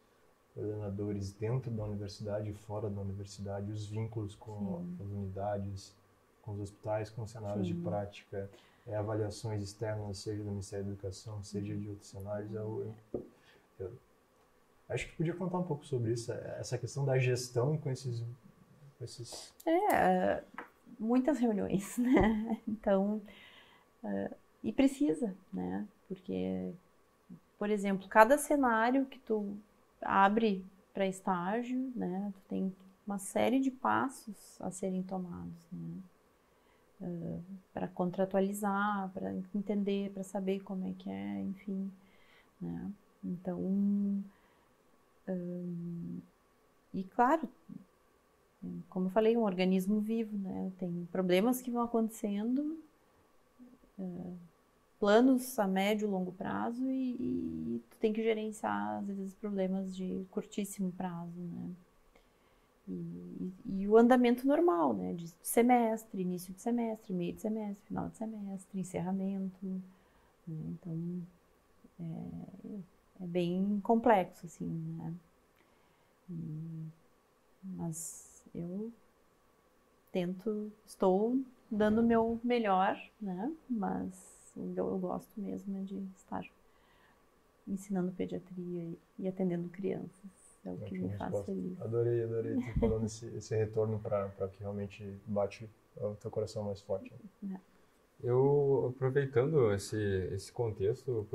coordenadores dentro da universidade e fora da universidade, os vínculos com as unidades, com os hospitais, com cenários de prática, avaliações externas, seja do Ministério da Educação, seja de outros cenários. Eu acho que podia contar um pouco sobre isso, essa questão da gestão com esses... Muitas reuniões, né? Então, e precisa, né? Porque, por exemplo, cada cenário que tu abre para estágio, né? Tu tem uma série de passos a serem tomados, né? Para contratualizar, para entender, para saber como é que é, enfim, né? Então, e claro, como eu falei, um organismo vivo, né? Tem problemas que vão acontecendo, planos a médio e longo prazo e tu tem que gerenciar, às vezes, problemas de curtíssimo prazo, né? E o andamento normal, né? De semestre, início de semestre, meio de semestre, final de semestre, encerramento, né? Então, é bem complexo, assim, né? Mas eu estou dando o meu melhor, né? Mas eu gosto mesmo de estar ensinando pediatria e atendendo crianças. É o que me faz feliz. Adorei tu falando esse retorno para que realmente bate o teu coração mais forte. Eu, aproveitando esse contexto,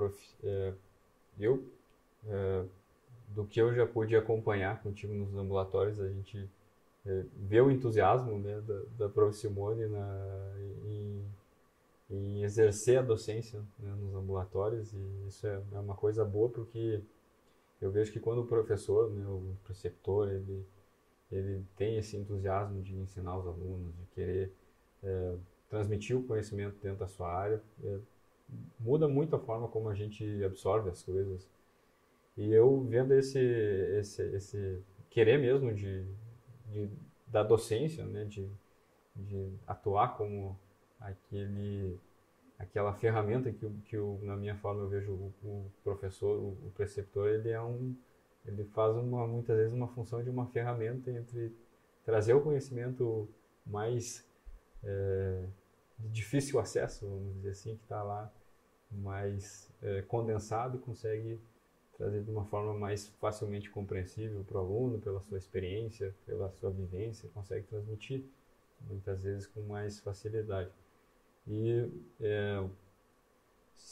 do que eu já pude acompanhar contigo nos ambulatórios, a gente vê o entusiasmo, né, da Prof. Simone em exercer a docência, né, nos ambulatórios, e isso é uma coisa boa, porque eu vejo que quando o professor, né, o preceptor, ele tem esse entusiasmo de ensinar os alunos, de querer transmitir o conhecimento dentro da sua área, muda muito a forma como a gente absorve as coisas. E eu vendo esse querer mesmo da docência, né, de atuar como aquela ferramenta que na minha forma eu vejo o professor, o preceptor, ele faz muitas vezes uma função de uma ferramenta entre trazer o conhecimento mais de difícil acesso, vamos dizer assim, que está lá mais condensado e consegue trazer de uma forma mais facilmente compreensível para o aluno, pela sua experiência, pela sua vivência, consegue transmitir muitas vezes com mais facilidade. E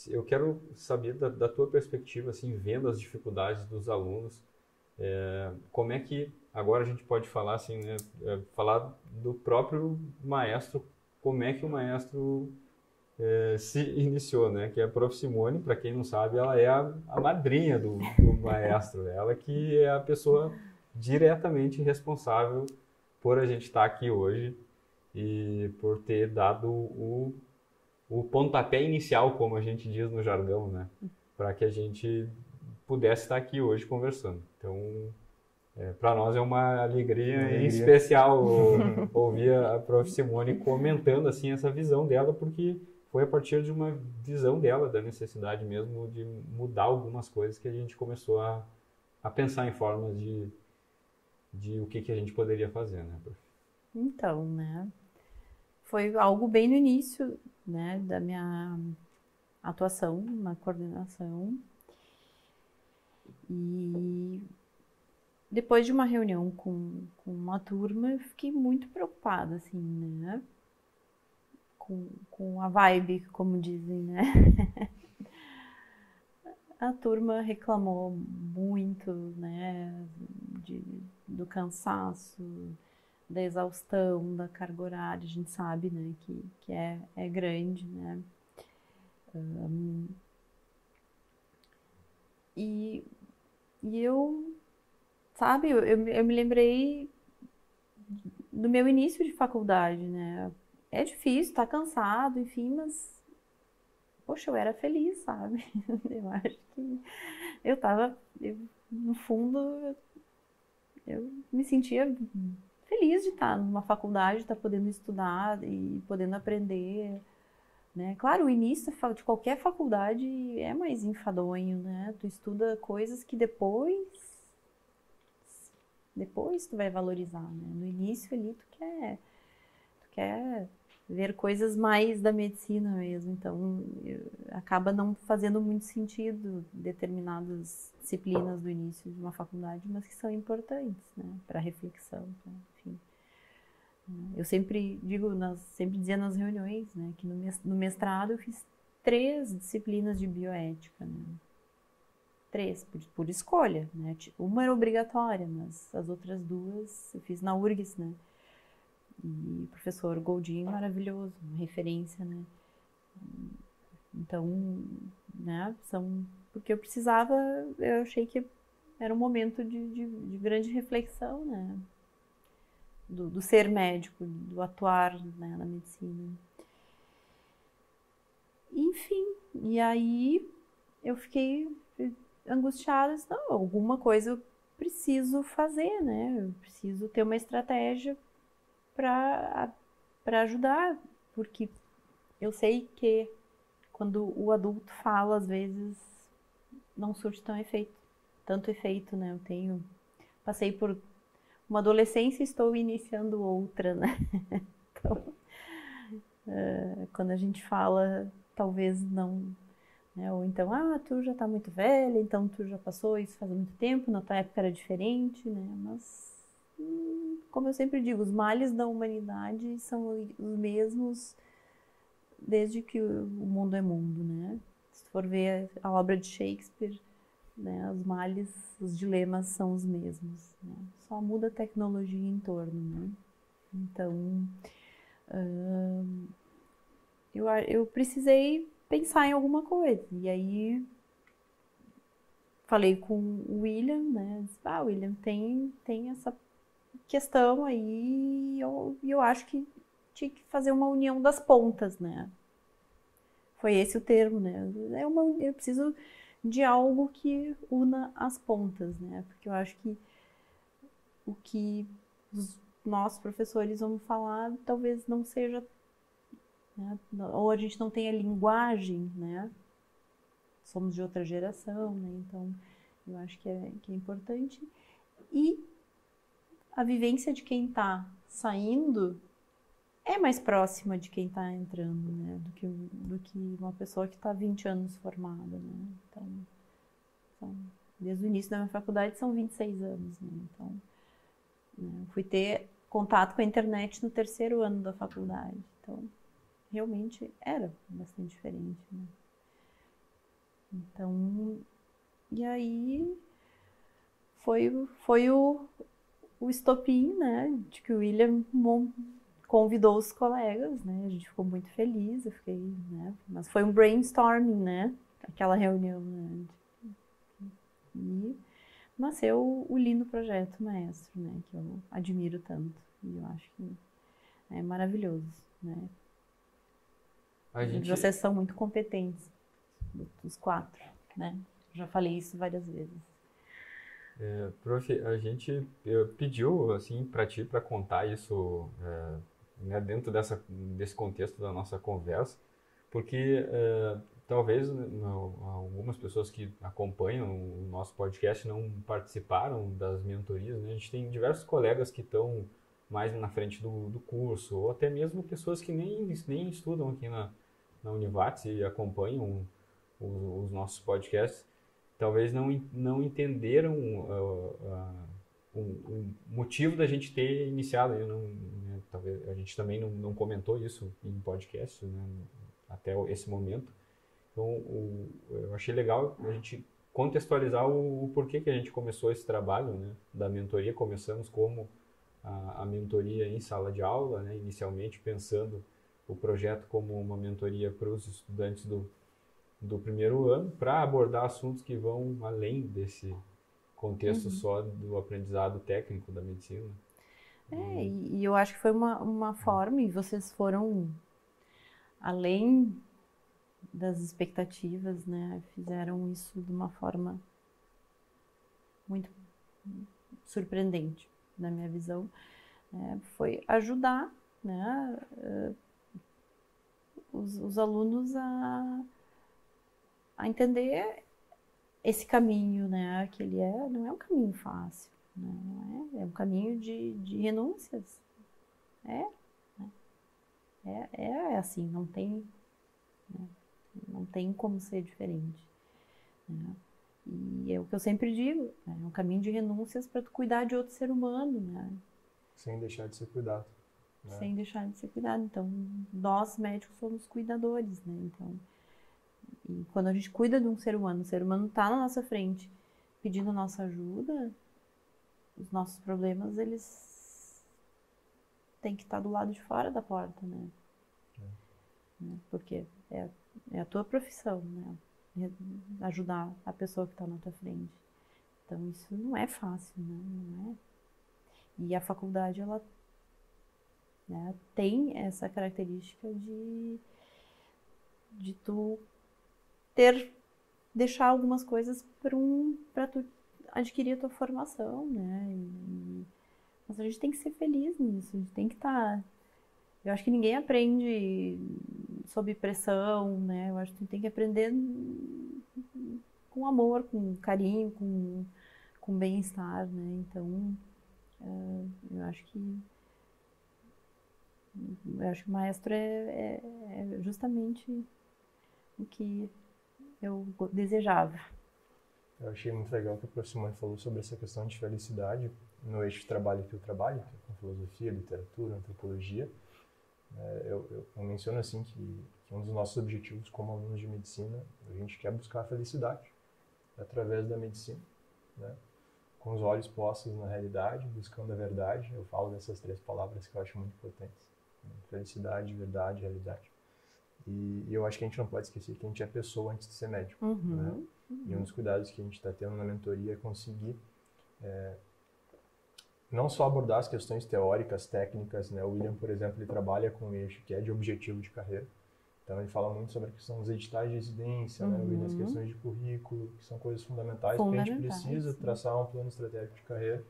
eu quero saber da tua perspectiva, assim, vendo as dificuldades dos alunos, como é que agora a gente pode falar assim, né, falar do próprio maestro, como é que o maestro se iniciou, né? Que é a Prof. Simone, para quem não sabe, ela é a madrinha do maestro, ela que é a pessoa diretamente responsável por a gente estar aqui hoje e por ter dado o pontapé inicial, como a gente diz no jargão, né? Para que a gente pudesse estar aqui hoje conversando. Então, para nós é uma alegria em especial ouvir a Prof. Simone comentando assim essa visão dela, porque foi a partir de uma visão dela, da necessidade mesmo de mudar algumas coisas, que a gente começou a pensar em formas de o que a gente poderia fazer, né, Prof? Então, né, foi algo bem no início, né, da minha atuação na coordenação. E depois de uma reunião com uma turma, eu fiquei muito preocupada, assim, né, com a vibe, como dizem, né. A turma reclamou muito, né, do cansaço, da exaustão, da carga horária. A gente sabe, né, que é grande, né. E eu, sabe, eu me lembrei do meu início de faculdade, né. É difícil, tá cansado, enfim, mas, poxa, eu era feliz, sabe? Eu acho que no fundo, eu me sentia feliz de estar numa faculdade, de estar podendo estudar e podendo aprender, né? Claro, o início de qualquer faculdade é mais enfadonho, né? Tu estuda coisas que depois tu vai valorizar, né? No início ali tu quer ver coisas mais da medicina mesmo, então acaba não fazendo muito sentido determinadas disciplinas do início de uma faculdade, mas que são importantes, né? Para reflexão, enfim. Eu sempre dizia nas reuniões, né, que no mestrado eu fiz 3 disciplinas de bioética, né? 3, por escolha, né? Uma era obrigatória, mas as outras 2 eu fiz na URGS, né? E o professor Goldin, maravilhoso, uma referência, né? Então, né, porque eu achei que era um momento de grande reflexão, né? Do ser médico, do atuar, né, na medicina. Enfim, e aí eu fiquei angustiada, disse, não, alguma coisa eu preciso fazer, né? Eu preciso ter uma estratégia para ajudar, porque eu sei que quando o adulto fala, às vezes não surte tanto efeito, né? Passei por uma adolescência e estou iniciando outra, né? Então, quando a gente fala, talvez não, né? Ou então, tu já está muito velha, então tu já passou isso faz muito tempo, na tua época era diferente, né? Mas, como eu sempre digo, os males da humanidade são os mesmos desde que o mundo é mundo, né? Se tu for ver a obra de Shakespeare, né, os males, os dilemas são os mesmos, né? Só muda a tecnologia em torno, né? Então, eu precisei pensar em alguma coisa. E aí, falei com o William, né? Disse, William, tem essa questão aí e eu acho que tinha que fazer uma união das pontas, né? Foi esse o termo, né? Eu preciso de algo que una as pontas, né? Porque eu acho que o que os nossos professores vão falar talvez não seja, né? Ou a gente não tenha linguagem, né? Somos de outra geração, né? Então, eu acho que é importante. E a vivência de quem está saindo é mais próxima de quem está entrando, né? Do que uma pessoa que está 20 anos formada, né? Então, desde o início da minha faculdade são 26 anos, né? Então, né, fui ter contato com a internet no 3º ano da faculdade. Então, realmente era bastante diferente, né? Então, e aí foi o estopim, né? De que o William convidou os colegas, né? A gente ficou muito feliz, eu fiquei, né? Mas foi um brainstorming, né? Aquela reunião, né? E nasceu o lindo projeto Maestro, né? Que eu admiro tanto e eu acho que é maravilhoso, né? Vocês são muito competentes, os 4, né? Já falei isso várias vezes. Prof, a gente pediu assim para ti para contar isso, né, dentro desse contexto da nossa conversa, porque talvez algumas pessoas que acompanham o nosso podcast não participaram das mentorias, né? A gente tem diversos colegas que estão mais na frente do curso, ou até mesmo pessoas que nem estudam aqui na Univates e acompanham os nossos podcasts. Talvez não entenderam o motivo da gente ter iniciado. Né, talvez a gente também não comentou isso em podcast, né, até esse momento. Então, eu achei legal a gente contextualizar o porquê que a gente começou esse trabalho, né, da mentoria. Começamos como a mentoria em sala de aula, né, inicialmente pensando o projeto como uma mentoria para os estudantes do 1º ano, para abordar assuntos que vão além desse contexto só do aprendizado técnico da medicina. E eu acho que foi uma forma, e vocês foram além das expectativas, né? Fizeram isso de uma forma muito surpreendente, na minha visão. Foi ajudar, né? os alunos a entender esse caminho, né? Que ele não é um caminho fácil, né? Não é um caminho de renúncias. É assim, não tem como ser diferente, né? E é o que eu sempre digo, é um caminho de renúncias para tu cuidar de outro ser humano, né? Sem deixar de ser cuidado. Né? Sem deixar de ser cuidado. Então, nós médicos somos cuidadores, né? Então, e quando a gente cuida de um ser humano, o ser humano está na nossa frente pedindo nossa ajuda, os nossos problemas, eles têm que estar do lado de fora da porta, né? Porque é a tua profissão, né? Ajudar a pessoa que está na tua frente. Então, isso não é fácil, né? Não é. E a faculdade, ela, né, tem essa característica de tu deixar algumas coisas para tu adquirir a tua formação, né? Mas a gente tem que ser feliz nisso, a gente tem que estar... Eu acho que ninguém aprende sob pressão, né? Eu acho que tu tem que aprender com amor, com carinho, com bem-estar, né? Então, eu acho que o maestro é justamente o que eu desejava. Eu achei muito legal que a professora Simone falou sobre essa questão de felicidade no eixo de trabalho que eu trabalho, que é com filosofia, literatura, antropologia. Eu menciono assim que um dos nossos objetivos como alunos de medicina, a gente quer buscar a felicidade através da medicina, né? Com os olhos postos na realidade, buscando a verdade. Eu falo dessas 3 palavras que eu acho muito importantes: felicidade, verdade, realidade. E eu acho que a gente não pode esquecer que a gente é pessoa antes de ser médico. Né? E um dos cuidados que a gente está tendo na mentoria é conseguir não só abordar as questões teóricas, técnicas, né? O William, por exemplo, ele trabalha com um eixo que é de objetivo de carreira. Então, ele fala muito sobre a questão dos editais de residência, né? O William, as questões de currículo, que são coisas fundamentais, porque a gente precisa traçar um plano estratégico de carreira.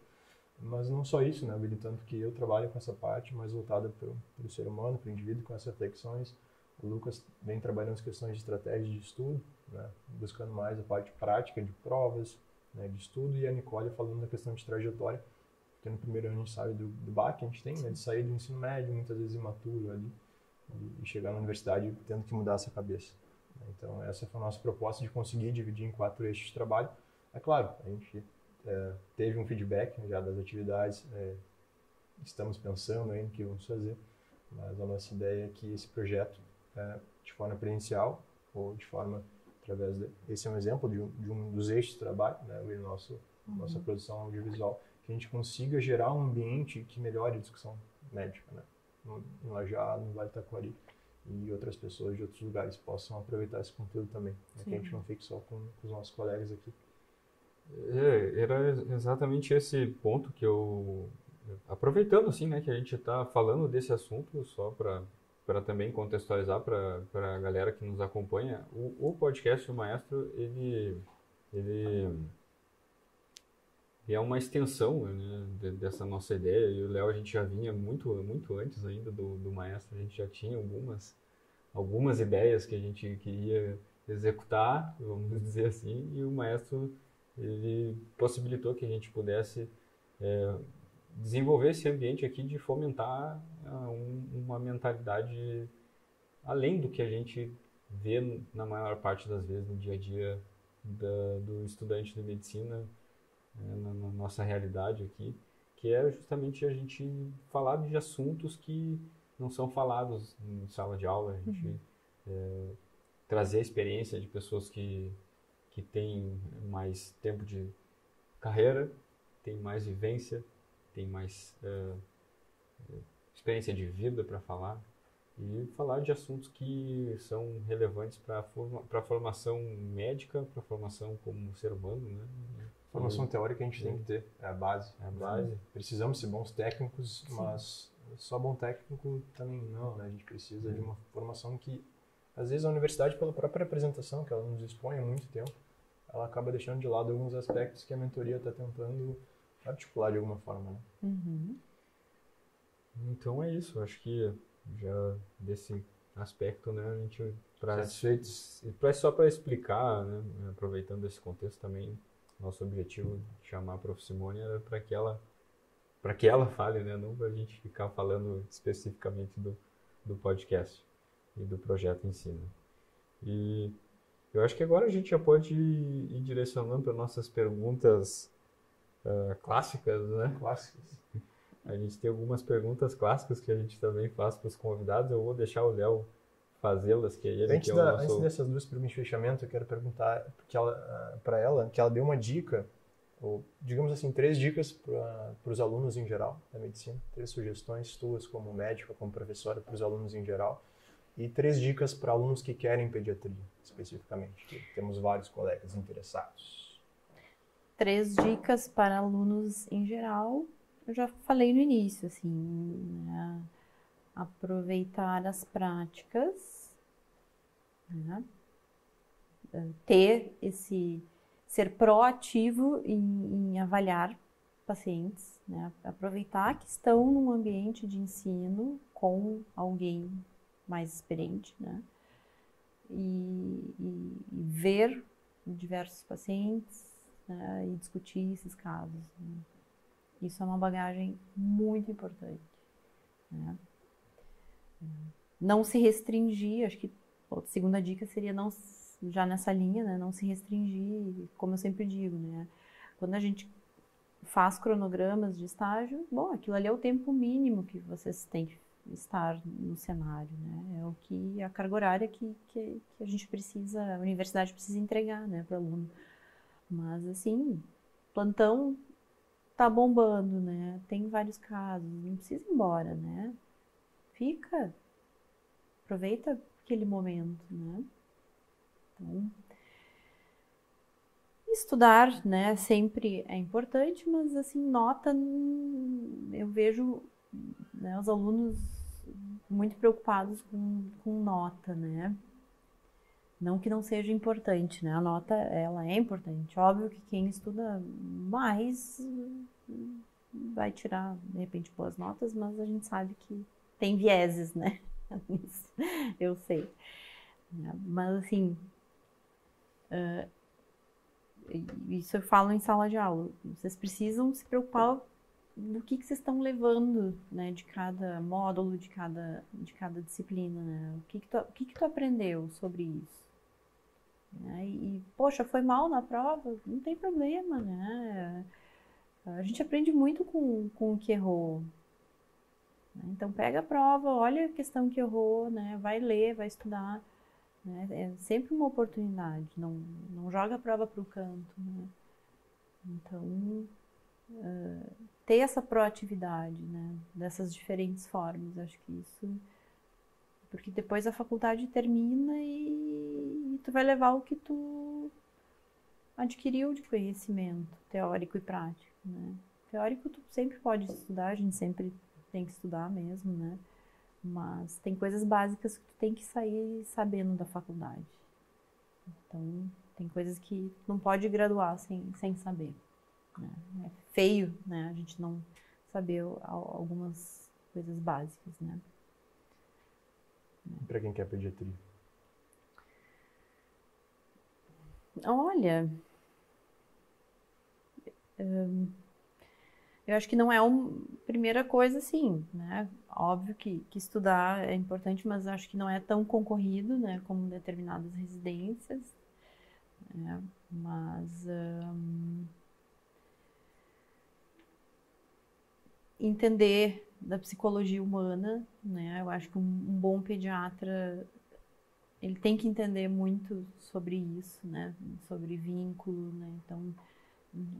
Mas não só isso, né, William? Tanto que eu trabalho com essa parte mais voltada para o ser humano, para o indivíduo, com essas reflexões. O Lucas vem trabalhando as questões de estratégia de estudo, né? Buscando mais a parte prática de provas, né, de estudo. E a Nicole falando da questão de trajetória, porque no primeiro ano a gente sabe do baque que a gente tem, né, de sair do ensino médio, muitas vezes imaturo ali, e chegar na universidade tendo que mudar essa cabeça. Então, essa foi a nossa proposta de conseguir dividir em 4 eixos de trabalho. É claro, a gente teve um feedback já das atividades, estamos pensando em que vamos fazer, mas a nossa ideia é que esse projeto, de forma presencial ou de forma através esse é um exemplo de um dos eixos de trabalho, né, nossa produção audiovisual, que a gente consiga gerar um ambiente que melhore a discussão médica, né, em Lajeado, no Vale do Taquari, e outras pessoas de outros lugares possam aproveitar esse conteúdo também, né, que a gente não fique só com os nossos colegas aqui. Era exatamente esse ponto que aproveitando assim, né, que a gente está falando desse assunto, só para também contextualizar para a galera que nos acompanha, o podcast do Maestro, ele é uma extensão, né, dessa nossa ideia. E o Léo, a gente já vinha muito antes ainda do Maestro, a gente já tinha algumas ideias que a gente queria executar, vamos dizer assim, e o Maestro, ele possibilitou que a gente pudesse desenvolver esse ambiente aqui de fomentar uma mentalidade além do que a gente vê na maior parte das vezes no dia a dia do estudante de medicina, na nossa realidade aqui, que é justamente a gente falar de assuntos que não são falados em sala de aula, a gente trazer a experiência de pessoas que têm mais tempo de carreira, têm mais vivência, têm mais experiência de vida para falar, e falar de assuntos que são relevantes para a formação médica, para a formação como ser humano, né? Formação teórica a gente tem que ter, é a base. É a base. Precisamos ser bons técnicos, mas só bom técnico também não, né? A gente precisa de uma formação que, às vezes, a universidade, pela própria apresentação que ela nos expõe há muito tempo, ela acaba deixando de lado alguns aspectos que a mentoria está tentando articular de alguma forma, né? Então é isso, acho que já desse aspecto, né, a gente Satisfeitos. só para explicar, né, aproveitando esse contexto também, nosso objetivo de chamar a Prof. Simone era para que ela fale, né, não para a gente ficar falando especificamente do podcast e do projeto em si, né? E eu acho que agora a gente já pode ir direcionando para nossas perguntas clássicas, né? Clássicos. A gente tem algumas perguntas clássicas que a gente também faz para os convidados. Eu vou deixar o Léo fazê-las, que é ele Antes, que é o nosso... antes dessas duas perguntas de fechamento, eu quero perguntar para ela, que ela deu uma dica, ou digamos assim, 3 dicas para os alunos em geral da medicina, 3 sugestões tuas como médica, como professora, para os alunos em geral, e 3 dicas para alunos que querem pediatria, especificamente, que temos vários colegas interessados. 3 dicas para alunos em geral, eu já falei no início, assim, né? Aproveitar as práticas, né? Ser proativo em avaliar pacientes, né? Aproveitar que estão num ambiente de ensino com alguém mais experiente, né? E ver diversos pacientes, né? E discutir esses casos, né? Isso é uma bagagem muito importante, né? Não se restringir, acho que a segunda dica seria não, já nessa linha, né, não se restringir, como eu sempre digo, né? Quando a gente faz cronogramas de estágio, bom, aquilo ali é o tempo mínimo que vocês têm que estar no cenário, né? É o que a carga horária que a gente precisa, a universidade precisa entregar, né, para o aluno. Mas assim, plantão tá bombando, né? Tem vários casos, não precisa ir embora, né? Fica, aproveita aquele momento, né? Então, estudar, né, sempre é importante, mas assim, nota, eu vejo, né, os alunos muito preocupados com nota, né? Não que não seja importante, né? A nota, ela é importante. Óbvio que quem estuda mais vai tirar, de repente, boas notas, mas a gente sabe que tem vieses, né? Isso, eu sei. Mas, assim, isso eu falo em sala de aula. Vocês precisam se preocupar do que vocês estão levando, né? De cada módulo, de cada disciplina, né? O que tu aprendeu sobre isso? Poxa, foi mal na prova? Não tem problema, né? A gente aprende muito com o que errou. Então, pega a prova, olha a questão que errou, né? Vai ler, vai estudar. Né? É sempre uma oportunidade, não joga a prova para o canto. Né? Então, ter essa proatividade, né? Dessas diferentes formas, acho que isso... Porque depois a faculdade termina e tu vai levar o que tu adquiriu de conhecimento teórico e prático, né? Teórico tu sempre pode estudar, a gente sempre tem que estudar mesmo, né? Mas tem coisas básicas que tu tem que sair sabendo da faculdade. Então, tem coisas que não pode graduar sem saber. Né? É feio, né? A gente não saber algumas coisas básicas, né? Para quem quer pediatria? Olha, eu acho que não é a primeira coisa, assim, né? Óbvio que estudar é importante, mas acho que não é tão concorrido, né? Como determinadas residências. Né? Mas entender da psicologia humana, né? Eu acho que um bom pediatra, ele tem que entender muito sobre isso, né? Sobre vínculo, né? Então,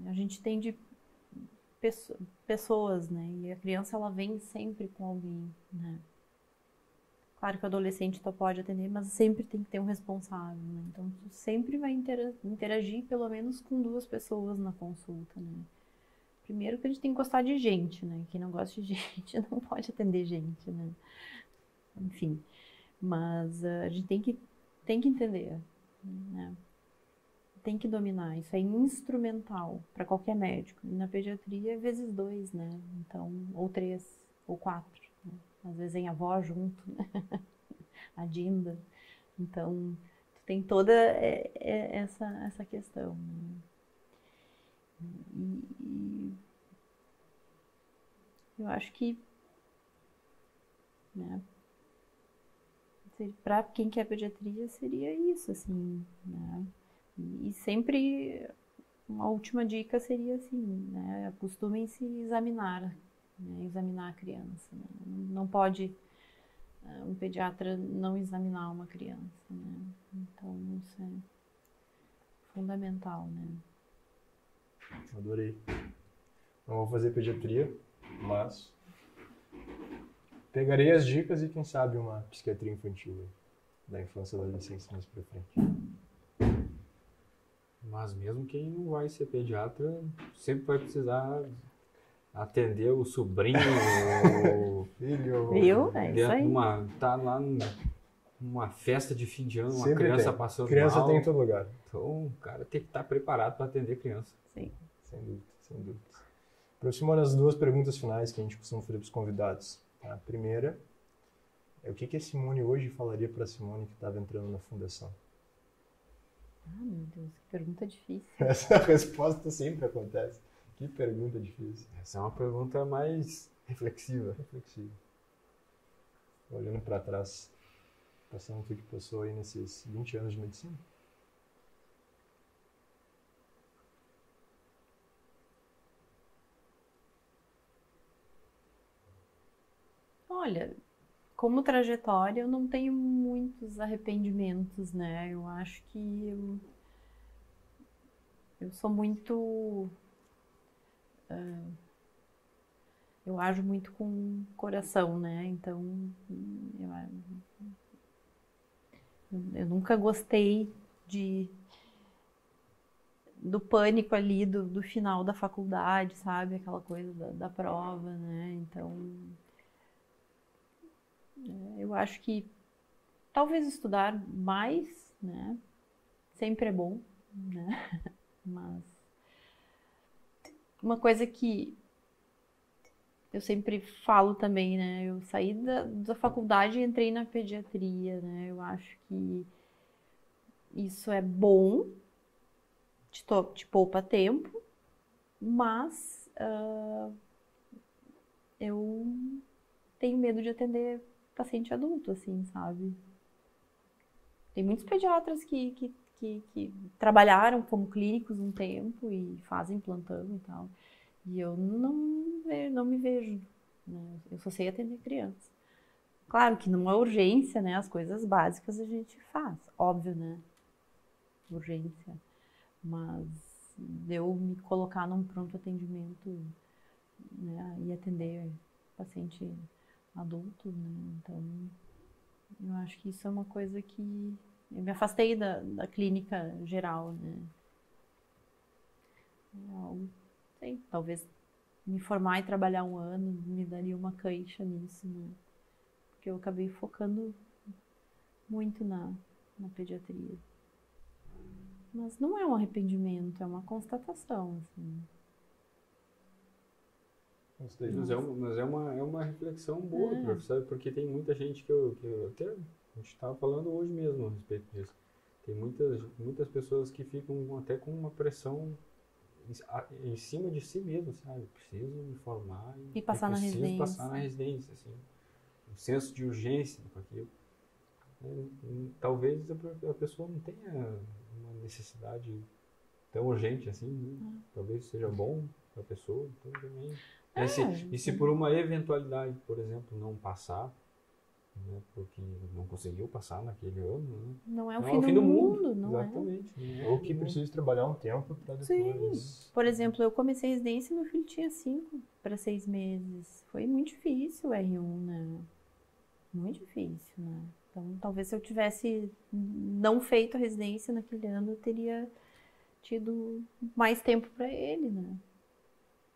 a gente tem de pessoas, né? E a criança, ela vem sempre com alguém, né? Claro que o adolescente só pode atender, mas sempre tem que ter um responsável, né? Então, tu sempre vai interagir pelo menos com 2 pessoas na consulta, né? Primeiro que a gente tem que gostar de gente, né? Quem não gosta de gente não pode atender gente, né? Enfim, mas a gente tem que entender, né? Tem que dominar, isso é instrumental para qualquer médico. E na pediatria é vezes 2, né? Então, ou 3, ou 4. Né? Às vezes em avó junto, né? agenda. Então, tu tem toda essa questão, né? E eu acho que, né, para quem quer pediatria seria isso, assim, né? E sempre uma última dica seria assim, né? Acostumem-se a examinar, né? Examinar a criança, né? Não pode um pediatra não examinar uma criança, né? Então isso é fundamental, né? Adorei. Não vou fazer pediatria, mas pegarei as dicas e quem sabe uma psiquiatria infantil aí, da infância e adolescência mais pra frente. Mas mesmo quem não vai ser pediatra, sempre vai precisar atender o sobrinho, o Filho, Viu? É isso dentro de aí. tá lá numa festa de fim de ano, uma sempre criança tem. passando Criança mal. tem em todo lugar. Então, o cara tem que estar preparado para atender criança. Sim. Sem dúvida, sem dúvida. Aproximando as duas perguntas finais que a gente costuma fazer para os convidados. A primeira é o que a Simone hoje falaria para a Simone que estava entrando na fundação? Ah, meu Deus, que pergunta difícil. Essa resposta sempre acontece. Que pergunta difícil. Essa é uma pergunta mais reflexiva. Reflexiva. Olhando para trás, passando tudo que passou aí nesses 20 anos de medicina. Olha, como trajetória, eu não tenho muitos arrependimentos, né? Eu acho que eu sou muito... eu ajo muito com coração, né? Então, eu nunca gostei do pânico ali do final da faculdade, sabe? Aquela coisa da prova, né? Então, eu acho que talvez estudar mais, né? Sempre é bom, né? Mas uma coisa que eu sempre falo também, né? Eu saí da faculdade e entrei na pediatria, né? Eu acho que isso é bom, te poupa tempo, mas eu tenho medo de atender paciente adulto, assim, sabe? Tem muitos pediatras que trabalharam como clínicos um tempo e fazem plantão e tal. E eu não me vejo, né? Eu só sei atender criança. Claro que não é urgência, né? As coisas básicas a gente faz, óbvio, né? Urgência. Mas eu me colocar num pronto atendimento, né? E atender paciente adulto, né? Então, eu acho que isso é uma coisa que... Eu me afastei da clínica geral, né? É algo, sei, talvez me formar e trabalhar um ano me daria uma cancha nisso, né? Porque eu acabei focando muito na pediatria. Mas não é um arrependimento, é uma constatação, assim. Mas é uma reflexão boa, professor, porque tem muita gente que eu até a gente estava falando hoje mesmo a respeito disso. Tem muitas pessoas que ficam até com uma pressão em cima de si mesmo, sabe? Preciso me formar E passar na residência. Preciso passar na residência, assim. Um senso de urgência com aquilo. Talvez a pessoa não tenha uma necessidade tão urgente assim, né? Talvez seja bom para a pessoa, então também. E se por uma eventualidade, por exemplo, não passar, né, porque não conseguiu passar naquele ano, né? Não é o fim do mundo, não exatamente. é. Ou que precisa trabalhar um tempo para depois... Sim. Por exemplo, eu comecei a residência e meu filho tinha 5 para 6 meses. Foi muito difícil o R1, né? Muito difícil, né? Então, talvez se eu tivesse não feito a residência naquele ano, eu teria tido mais tempo para ele, né?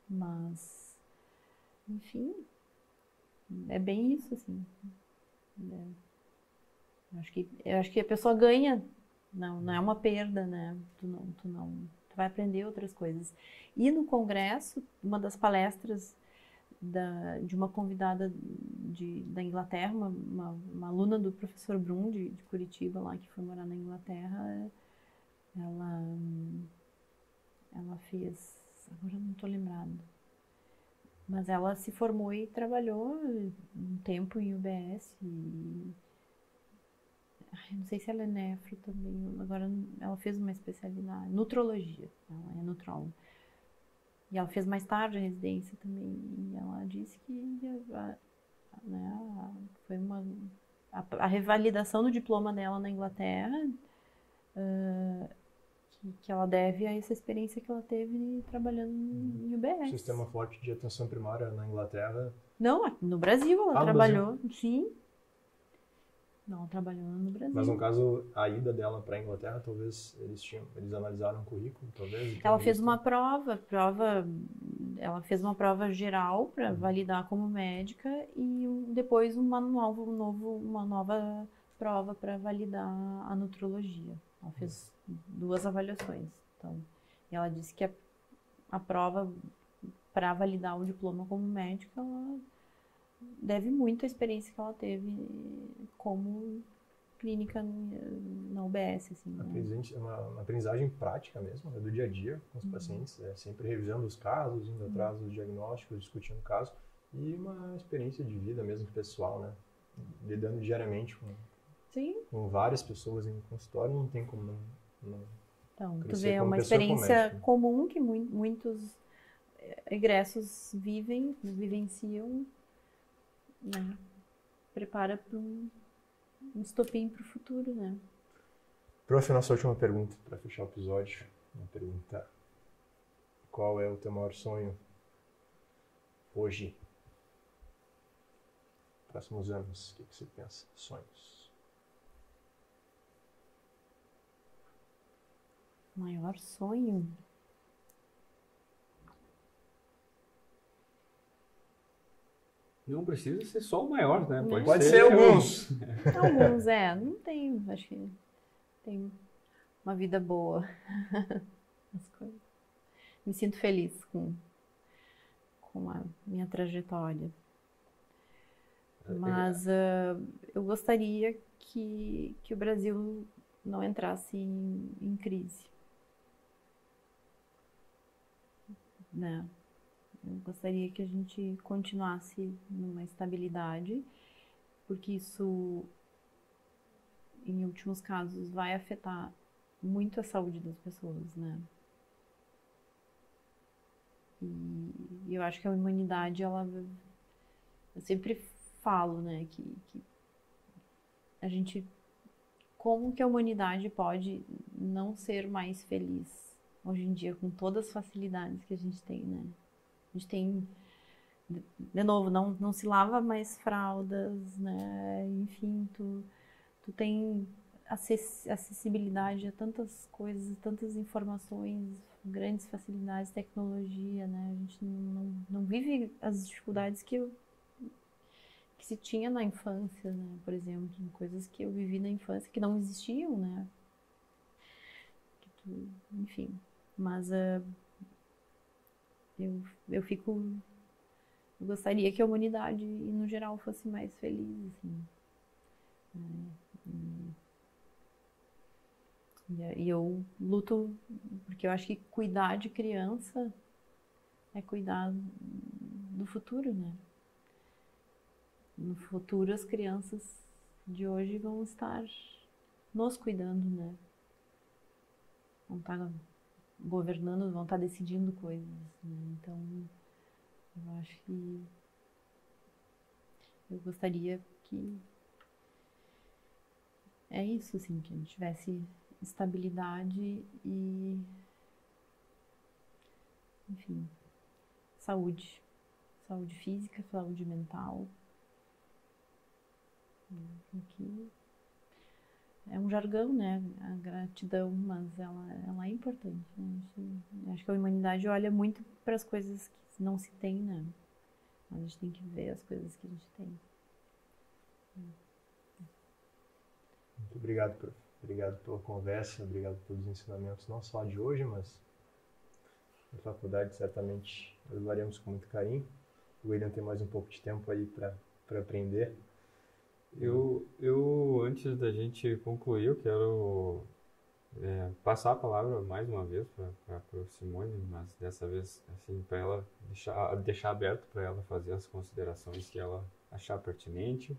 Mas, enfim, é bem isso, assim. Eu acho que a pessoa ganha, não é uma perda, né? Tu vai aprender outras coisas. E no congresso, uma das palestras de uma convidada da Inglaterra, uma aluna do professor Brum, de Curitiba, lá, que foi morar na Inglaterra. Ela fez, agora não estou lembrada, mas ela se formou e trabalhou um tempo em UBS. Não sei se ela é nefro também, agora ela fez uma especialidade, nutrologia, ela é nutróloga. E ela fez mais tarde a residência também, e ela disse que foi a revalidação do diploma dela na Inglaterra, que ela deve a essa experiência que ela teve trabalhando em UBS. Sistema forte de atenção primária na Inglaterra. Não, no Brasil ela trabalhou, sim. Não, ela trabalhou no Brasil. Mas no caso, a ida dela para a Inglaterra, talvez eles analisaram o currículo, talvez? Ela fez uma ela fez uma prova geral para validar como médica e depois uma nova prova para validar a nutrologia. Ela fez 2 avaliações. Então, e ela disse que a prova para validar o diploma como médica, ela deve muito à experiência que ela teve como clínica na UBS. Assim, né? É uma aprendizagem prática mesmo, é do dia a dia com os pacientes, sempre revisando os casos, indo atrás dos diagnósticos, discutindo o caso, e uma experiência de vida mesmo pessoal, né? Lidando diariamente com várias pessoas em consultório, não tem como não então, tu vê, é uma experiência comum que muitos egressos vivenciam, né? Prepara para um estopim para o futuro, né? Prof, nossa última pergunta para fechar o episódio. Uma pergunta: qual é o teu maior sonho hoje? Próximos anos, o que você pensa? Sonhos. Maior sonho? Não precisa ser só o maior, né? Pode ser alguns. Alguns, não tem, acho que tem uma vida boa. As coisas. Me sinto feliz com a minha trajetória. Mas eu gostaria que o Brasil não entrasse em crise. Né? Eu gostaria que a gente continuasse numa estabilidade, porque isso, em últimos casos, vai afetar muito a saúde das pessoas, né? E eu acho que a humanidade, eu sempre falo, né, que a gente, como que a humanidade pode não ser mais feliz hoje em dia, com todas as facilidades que a gente tem, né? A gente tem, de novo, não se lava mais fraldas, né? Enfim, tu tem acessibilidade a tantas coisas, tantas informações, grandes facilidades, tecnologia, né? A gente não vive as dificuldades que se tinha na infância, né? Por exemplo, coisas que eu vivi na infância que não existiam, né? Enfim, mas eu gostaria que a humanidade, no geral, fosse mais feliz, assim. E eu luto, porque eu acho que cuidar de criança é cuidar do futuro, né? No futuro, as crianças de hoje vão estar nos cuidando, né? Vão estar governando, vão estar decidindo coisas, né? Então, eu acho que eu gostaria que é isso, assim, que a gente tivesse estabilidade e, enfim, saúde física, saúde mental, que é um jargão, né, a gratidão, mas ela é importante, né? Acho que a humanidade olha muito para as coisas que não se tem, né, a gente tem que ver as coisas que a gente tem. Muito obrigado, prof. Obrigado pela conversa, obrigado pelos ensinamentos, não só de hoje, mas na faculdade certamente levaremos com muito carinho. O William tem mais um pouco de tempo aí para aprender. Eu, antes da gente concluir, eu quero passar a palavra mais uma vez para a Simone, mas dessa vez assim, para ela deixar aberto para ela fazer as considerações que ela achar pertinente,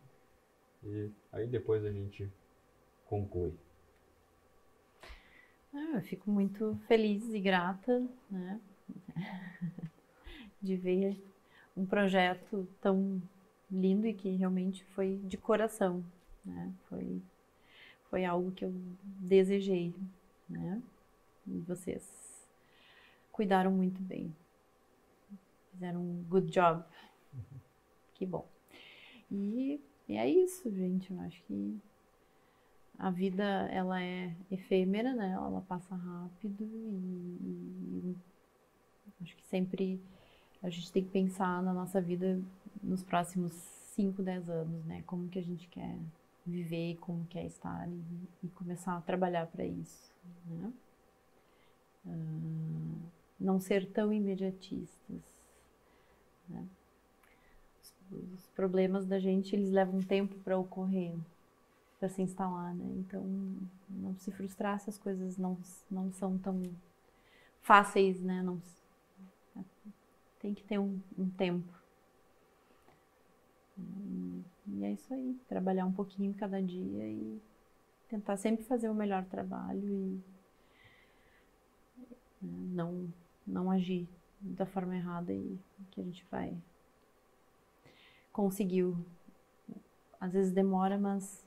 e aí depois a gente conclui. Eu fico muito feliz e grata, né, de ver um projeto tão lindo e que realmente foi de coração, né? Foi algo que eu desejei, né? E vocês cuidaram muito bem. Fizeram um good job. Que bom. E é isso, gente. Eu acho que a vida, ela é efêmera, né? Ela passa rápido e acho que sempre a gente tem que pensar na nossa vida nos próximos 5, 10 anos, né? Como que a gente quer viver, como quer estar e começar a trabalhar para isso, né? Não ser tão imediatistas, né? Os problemas da gente, eles levam tempo para ocorrer, para se instalar, né? Então, não se frustrar se as coisas não são tão fáceis, né? Tem que ter um tempo. E é isso aí, trabalhar um pouquinho cada dia e tentar sempre fazer o melhor trabalho e não agir da forma errada, e que a gente vai conseguir. Às vezes demora, mas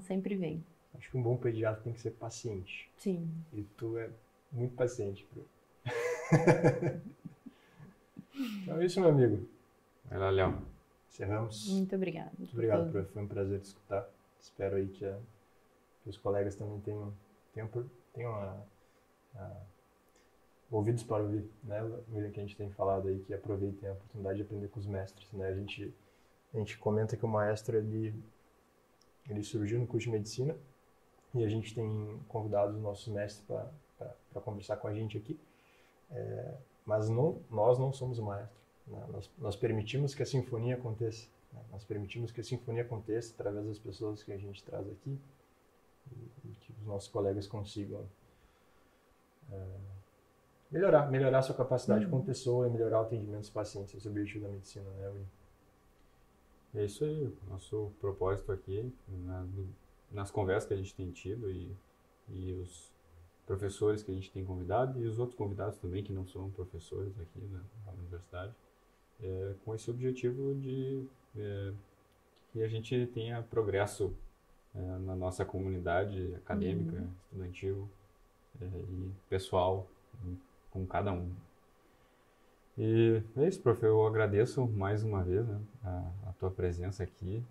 sempre vem. Acho que um bom pediatra tem que ser paciente. Sim. E tu é muito paciente, Bru. Então é isso, meu amigo. Vai lá, Léo. Encerramos. Muito obrigada. Muito obrigado, prof. Foi um prazer te escutar. Espero aí que os colegas também tenham ouvidos para ouvir, né, William, que a gente tem falado aí, que aproveitem a oportunidade de aprender com os mestres, né? A gente comenta que o maestro, ele surgiu no curso de medicina, e a gente tem convidado os nossos mestres para conversar com a gente aqui, mas nós não somos o maestro, né? Nós permitimos que a sinfonia aconteça, né? Nós permitimos que a sinfonia aconteça através das pessoas que a gente traz aqui, e que os nossos colegas consigam melhorar sua capacidade como pessoa e melhorar o atendimento dos pacientes. Esse é o objetivo da medicina, né, William? É isso aí, nosso propósito aqui, nas conversas que a gente tem tido e os professores que a gente tem convidado e os outros convidados também que não são professores aqui na universidade, com esse objetivo de que a gente tenha progresso na nossa comunidade acadêmica, estudantil e pessoal, com cada um. E é isso, prof. Eu agradeço mais uma vez, né, a tua presença aqui,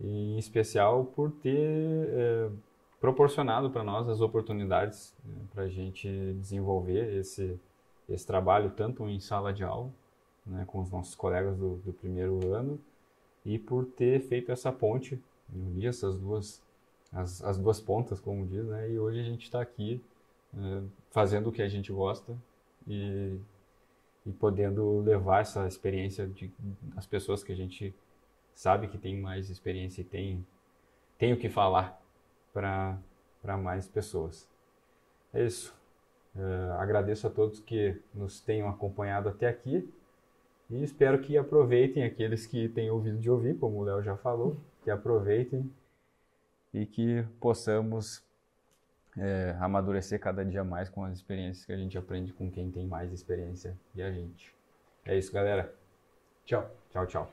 e em especial por ter proporcionado para nós as oportunidades, para a gente desenvolver esse trabalho tanto em sala de aula, né, com os nossos colegas do primeiro ano, e por ter feito essa ponte, unir essas as duas pontas, como diz, né, e hoje a gente está aqui fazendo o que a gente gosta e podendo levar essa experiência das pessoas que a gente sabe que tem mais experiência e tem o que falar para mais pessoas. É isso. Agradeço a todos que nos tenham acompanhado até aqui e espero que aproveitem, aqueles que têm ouvido de ouvir, como o Léo já falou, que aproveitem e que possamos amadurecer cada dia mais com as experiências que a gente aprende com quem tem mais experiência e a gente. É isso, galera. Tchau. Tchau, tchau.